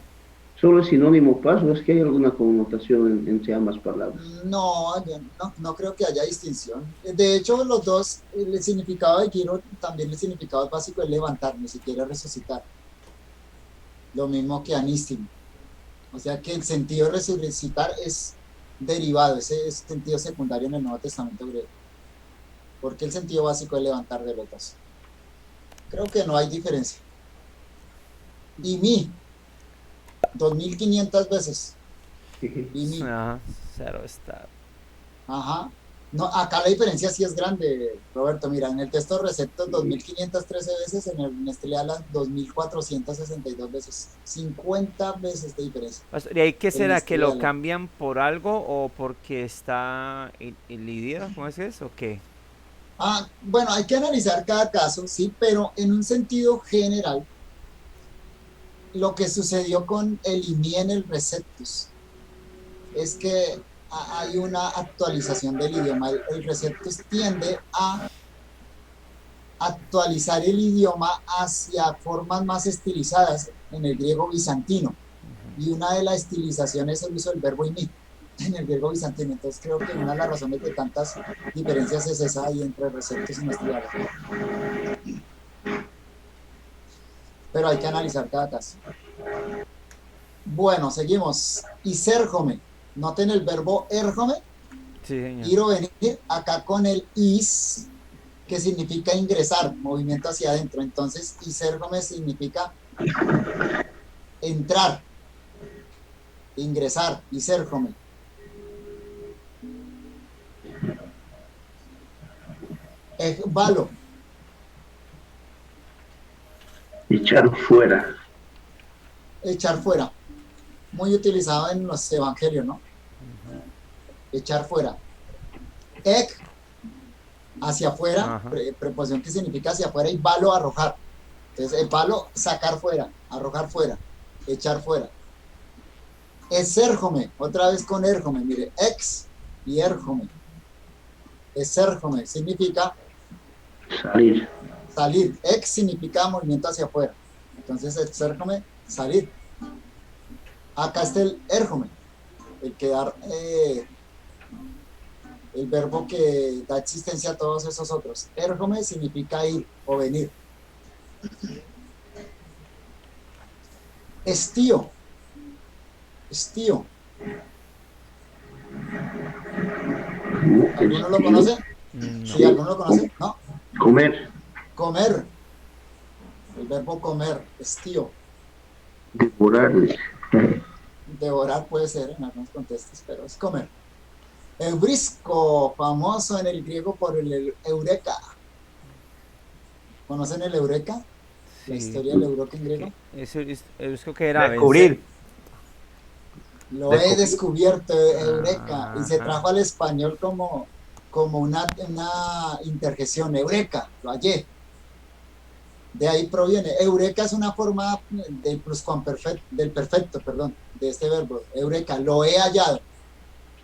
solo es sinónimo paso, es que hay alguna connotación entre ambas palabras.
No, yo no creo que haya distinción. De hecho, los dos, el significado de giro, también el significado básico es levantar, ni siquiera resucitar. Lo mismo que anístimo. O sea que el sentido de resucitar es derivado, ese es sentido secundario en el Nuevo Testamento griego. Porque el sentido básico es levantar de los dos. Creo que no hay diferencia. Y mi, 2500 veces. Y mi.
Ajá, cero está.
Ajá. No, acá la diferencia sí es grande, Roberto. Mira, en el texto receptos 2.513 veces, en este le habla 2.462 veces, 50 veces de diferencia.
Pastor, ¿y ahí qué
En
será?
este
¿Que
le
lo
habla.
cambian por algo o porque está el idioma? ¿Cómo es eso? ¿O qué?
Bueno, hay que analizar cada caso, sí, pero en un sentido general, lo que sucedió con el INI en el Receptus es que hay una actualización del idioma. El Receptus tiende a actualizar el idioma hacia formas más estilizadas en el griego bizantino. Y una de las estilizaciones es el uso del verbo imit en el griego bizantino. Entonces creo que una de las razones de tantas diferencias es esa ahí entre Receptus y nuestro diálogo. Pero hay que analizar cada caso. Bueno, seguimos. Isérgome. Noten el verbo érgome,
Sí, señor.
ir o venir, acá con el is, que significa ingresar, movimiento hacia adentro. Entonces, isérgome significa entrar, ingresar, isérgome. Valo,
Echar fuera.
echar fuera. Muy utilizado en los evangelios, ¿no? Echar fuera. Ek, hacia afuera,
Ajá.
preposición que significa hacia afuera, y valo, arrojar. Entonces, el valo, sacar fuera, arrojar fuera, echar fuera. Esérgome, otra vez con érgome, mire, ex y érgome. Esérgome significa
Salir.
salir, ex significa movimiento hacia afuera. Entonces, exérgome, salir. Acá está el érgome, el que da, el verbo que da existencia a todos esos otros. Érgome significa ir o venir. Estío. Estío. ¿Alguno lo conoce?
No.
¿Sí? ¿Alguno lo conoce? No.
Comer.
Comer. El verbo comer, estío.
Devorar.
Devorar puede ser en algunos contextos, pero es comer. Eurisco, famoso en el griego por el eureka. ¿Conocen el eureka? La
Sí.
historia del eureka en griego.
Eso que era
Descubrir.
Lo he descubierto, eureka, y se
Ajá.
trajo al español como una interjección, eureka, lo hallé. De ahí proviene. Eureka es una forma del pluscuamperfecto, del perfecto, perdón, de este verbo. Eureka, lo he hallado.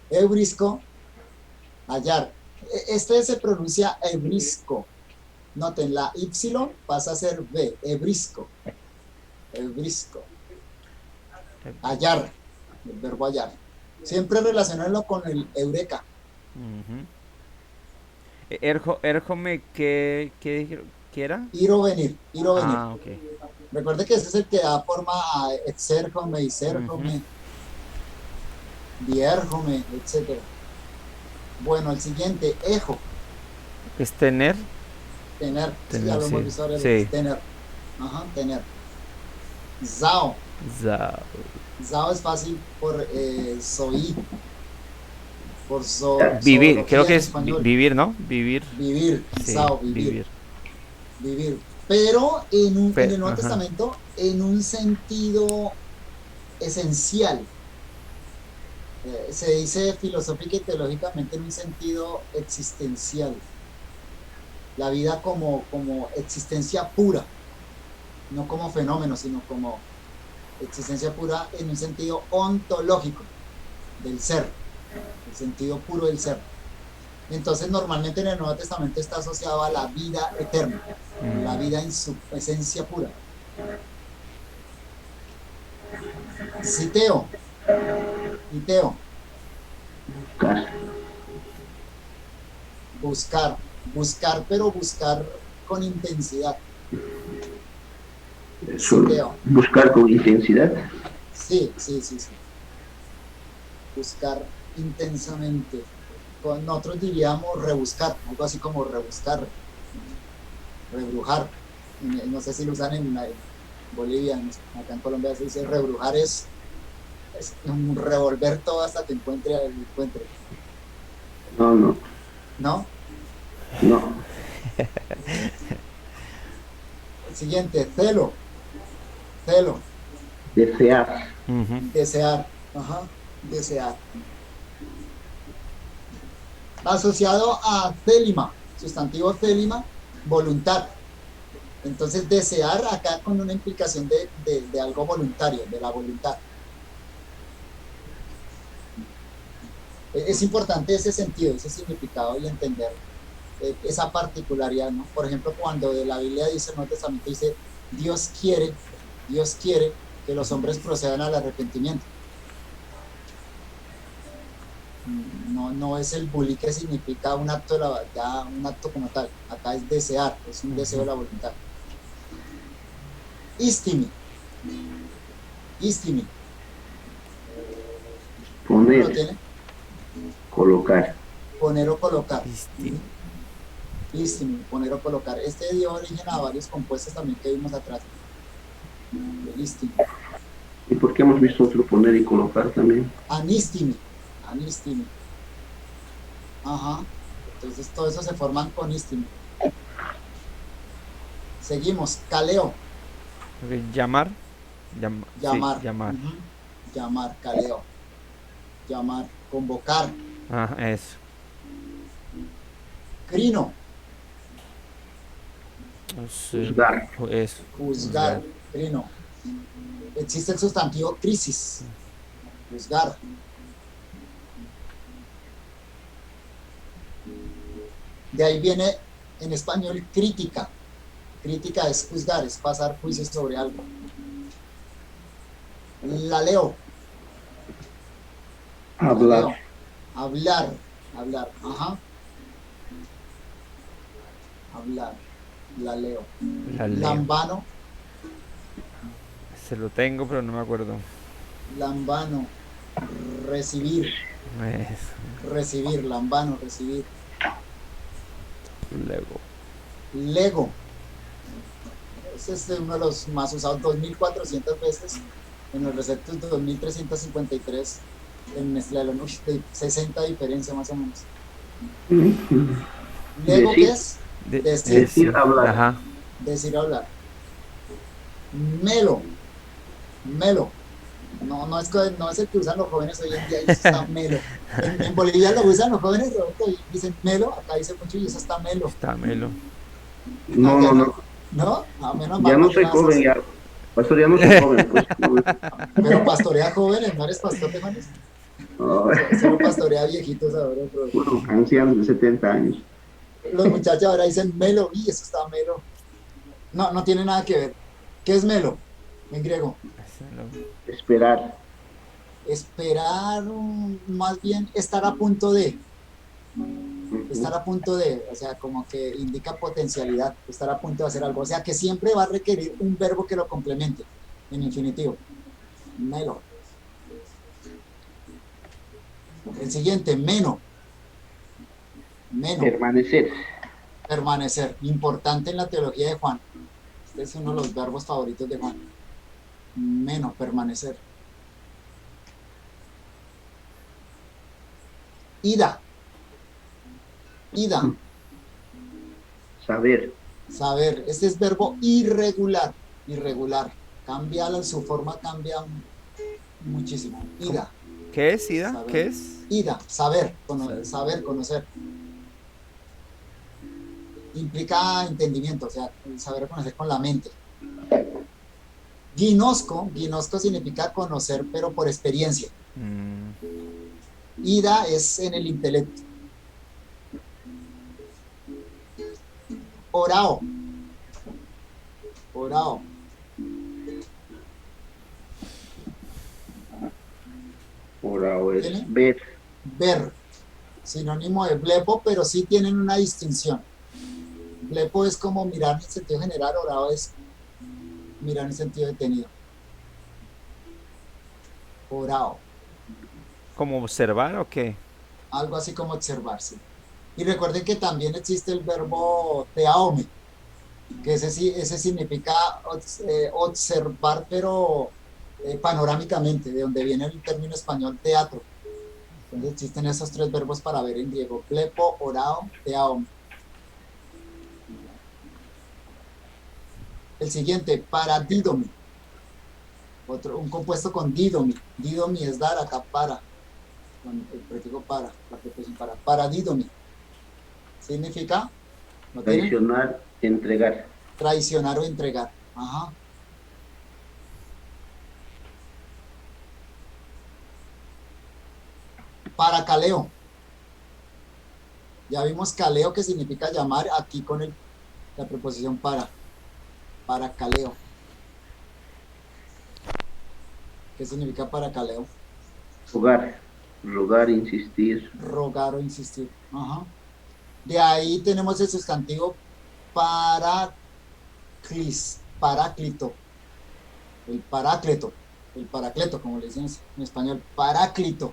Eurisco, hallar. Este se pronuncia ebrisco. Noten, la Y pasa a ser B, ebrisco. Ebrisco. Hallar, el verbo hallar. Siempre relacionarlo con el eureka.
Ujú. Érgome, ¿qué dijeron? ¿Qué era?
Ir o venir, ir o venir.
Ah, ok.
Recuerde que ese es el que da forma a exérgome, isérgome, diérgome, etc. Bueno, el siguiente, ejo,
¿Es tener?
tener. Sí,
Tener,
ya lo hemos
sí.
visto ahora,
Sí.
tener. Ajá, tener. Zao.
Za-
Zao es fácil por soy, por
Vivir,
zoología
creo que
en
es
español.
vivir, ¿no? Vivir.
Vivir,
Sí,
zao, vivir,
vivir.
vivir. Pero en el Nuevo
Ajá.
Testamento, en un sentido esencial. Se dice filosófica y teológicamente en un sentido existencial. La vida como existencia pura, no como fenómeno, sino como existencia pura en un sentido ontológico del ser, el sentido puro del ser. Entonces, normalmente en el Nuevo Testamento está asociado a la vida eterna, la vida en su esencia pura. Citeo. Citeo. Buscar. Buscar, pero buscar con intensidad. Citeo.
Buscar con intensidad.
Sí. Buscar intensamente. Nosotros diríamos rebuscar, algo así como rebuscar, rebrujar. No sé si lo usan en Bolivia, acá en Colombia se dice rebrujar, es revolver todo hasta que encuentre.
No.
¿No?
No.
El siguiente, celo. Celo.
Desear.
Ujú.
Desear. Ajá. Desear. Asociado a célima, sustantivo célima, voluntad. Entonces, desear acá con una implicación de algo voluntario, de la voluntad. Es importante ese sentido, ese significado y entender esa particularidad, ¿no? Por ejemplo, cuando la Biblia dice, en el Nuevo Testamento dice, Dios quiere que los hombres procedan al arrepentimiento. No es el bully que significa un acto, un acto como tal. Acá es desear, es un deseo de la voluntad. Istimi. Istimi. ¿Cómo lo
Poner.
tiene?
Colocar.
Poner o colocar.
Istimi.
Istimi, poner o colocar. Este dio origen a varios compuestos también que vimos atrás. El istimi.
¿Y por qué hemos visto otro poner y colocar también?
Anistimi. Anistimi. Ajá. Entonces todo eso se forman con istimi. Seguimos. Caleo.
Ok, llamar.
Llamar.
Sí, llamar.
Ujú. Llamar, caleo. Llamar, convocar.
Ah, eso.
Crino,
Sí,
Juzgar.
eso.
juzgar. Crino. Existe el sustantivo crisis. Juzgar. De ahí viene en español crítica. Crítica es juzgar, es pasar juicios sobre algo. La leo.
Hablar.
Hablar, hablar, ajá. Hablar, la leo.
La leo.
Lambano,
Se lo tengo, pero no me acuerdo.
lambano. Recibir,
Eso.
recibir, lambano, recibir.
Luego.
Lego. Ese es uno de los más usados, 2.400 veces. En el receptor 2.353 en Nestlé, de 60 diferencia más o menos. Lego,
Decir.
¿qué es?
Decir, hablar.
Ajá.
Decir, hablar. Melo. Melo. No es el que usan los jóvenes hoy en día, y eso está melo. En Bolivia lo usan los jóvenes, Roberto, y dicen melo, acá dice mucho y eso está melo.
Está melo.
No,
Allá
no, no.
¿No? A menos
Ya
mal
no
no
soy
te lanzas.
joven, ya. Pastor, ya no soy joven, pues.
Pero pastorea jóvenes, ¿no eres pastor de jóvenes?
Ay,
Solo pastorea viejitos ahora, bro.
bueno, ancianos de 70 años.
Los muchachos ahora dicen melo, y eso está melo. No tiene nada que ver. ¿Qué es melo? En griego.
Esperar.
Esperar, más bien estar a punto de. Estar a punto de, o sea, como que indica potencialidad, estar a punto de hacer algo. O sea, que siempre va a requerir un verbo que lo complemente, en infinitivo. Melo. El siguiente, meno. Meno.
Permanecer.
Permanecer. Importante en la teología de Juan. Este es uno de los verbos favoritos de Juan. Meno, permanecer. Ida. Ida.
Saber.
Saber. Este es verbo irregular. Irregular. Cambia, su forma cambia muchísimo. Ida.
¿Qué es, Ida?
Saber.
¿Qué es?
Ida. Saber. Saber, conocer. Implica entendimiento, o sea, saber conocer con la mente. Ginosco significa conocer, pero por experiencia. Ida es en el intelecto. Orao. Orao.
Orao es
¿Tiene?
ver.
Ver. Sinónimo de blepo, pero sí tienen una distinción. Blepo es como mirar en sentido general, orao es mirar en sentido detenido. Orao.
¿Como observar o qué?
Algo así como observarse. Y recuerden que también existe el verbo teaome, que ese significa observar, pero panorámicamente, de donde viene el término español teatro. Entonces existen esos tres verbos para ver en griego: plepo, orao, teaom. El siguiente, paradidomi. Un compuesto con didomi. Didomi es dar, acá para. Con el prefijo para, la preposición para. Paradidomi. Significa, ¿no tienen?
Traicionar, entregar.
Traicionar o entregar. Ajá. Paracaleo. Ya vimos caleo, que significa llamar, aquí con la preposición para. Paracaleo. ¿Qué significa paracaleo?
Rogar. Rogar, insistir.
Rogar o insistir. Ajá. De ahí tenemos el sustantivo paráclito. El paracleto, como le dicen en español, paráclito.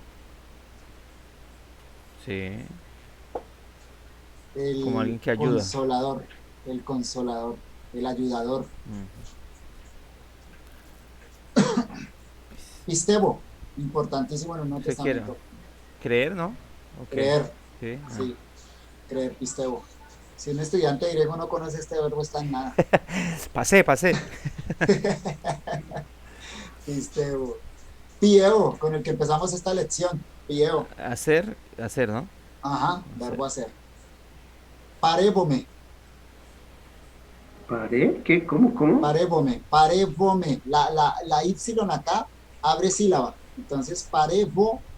Sí.
El
Como alguien que ayuda.
El consolador, el ayudador. Pistebo, importantísimo en el Nuevo
¿Qué quiere?
Testamento.
Creer, ¿no? ¿O qué?
Creer,
Sí.
sí, creer, pistebo. Si un estudiante griego no conoce este verbo, está en nada.
Pasé.
Pistebo. Pieo, con el que empezamos esta lección. Pieo.
Hacer, ¿no?
Ajá, verbo hacer. Parébome.
¿Pare? ¿Qué? ¿Cómo?
Parébome. La Y acá abre sílaba. Entonces, parébome.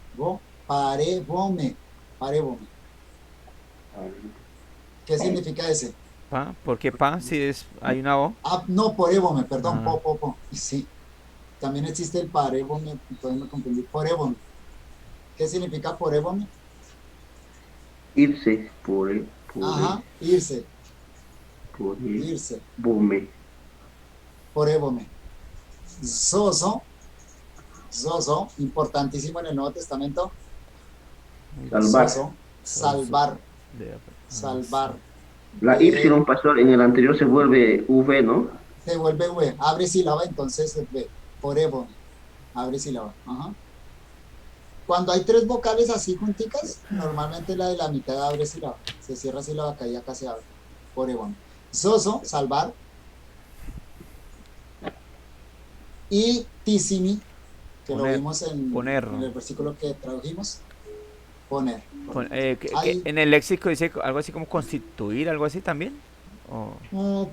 ¿Qué significa ese?
Pa, ¿por qué pa? Si hay una O.
No, porébome, perdón,
Ah.
po. Sí, también existe el parébome, entonces me confundí. Porébome. ¿Qué significa porébome?
Irse. Pore.
Ajá, irse.
Bome.
Porébome. Zozo, importantísimo en el Nuevo Testamento.
Salvar.
Zozo, salvar.
La Y, pastor, en el anterior se vuelve V, ¿no?
Se vuelve V, abre sílaba, entonces es V. Porébome, abre sílaba. Ajá. Cuando hay tres vocales así junticas, normalmente la de la mitad abre sílaba. Se cierra sílaba acá y acá se abre. Porébome. Zozo, salvar. Y tisimi, que
Poner,
lo vimos en
poner.
el versículo que tradujimos. Poner.
En el léxico dice algo así como constituir, algo así también.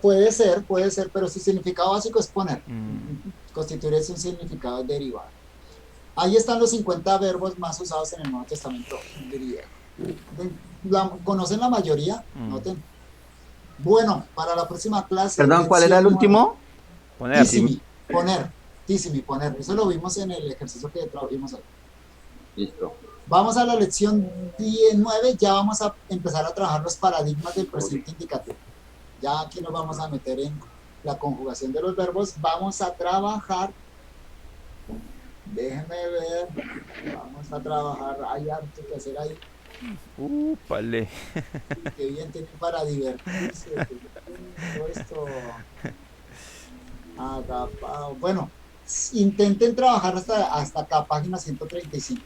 Puede ser, pero su significado básico es poner. Constituir es un significado derivado. Ahí están los 50 verbos más usados en el Nuevo Testamento griego. ¿Conocen la mayoría? Noten. Bueno, para la próxima clase.
Perdón, ¿cuál era el último?
Poner.
Poner. Eso lo vimos en el ejercicio que trabajamos hoy.
Listo.
Vamos a la lección 19, ya vamos a empezar a trabajar los paradigmas del presente indicativo. Ya aquí nos vamos a meter en la conjugación de los verbos. Vamos a trabajar, déjenme ver, vamos a trabajar, hay harto que hacer ahí.
Úpale.
Qué bien tienen para divertirse. Todo esto. Agapao. Bueno, intenten trabajar hasta acá, página 135.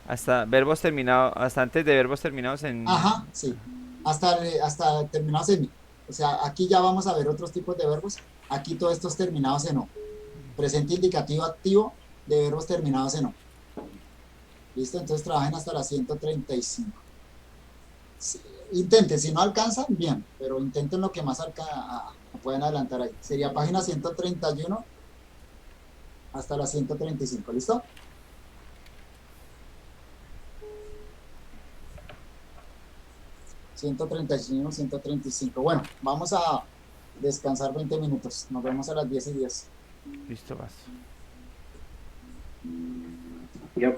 Hasta verbos terminados, hasta antes de verbos terminados en...
Ajá, sí. Hasta terminados en mi. O sea, aquí ya vamos a ver otros tipos de verbos. Aquí todos estos terminados en O. Presente indicativo activo de verbos terminados en O. ¿Listo? Entonces trabajen hasta la 135. Sí, intenten, si no alcanzan, bien, pero intenten lo que más pueden adelantar ahí. Sería página 131 hasta la 135. ¿Listo? ...135, 135. Bueno, vamos a descansar 20 minutos. Nos vemos a las 10:10.
Listo, vas.
Ya.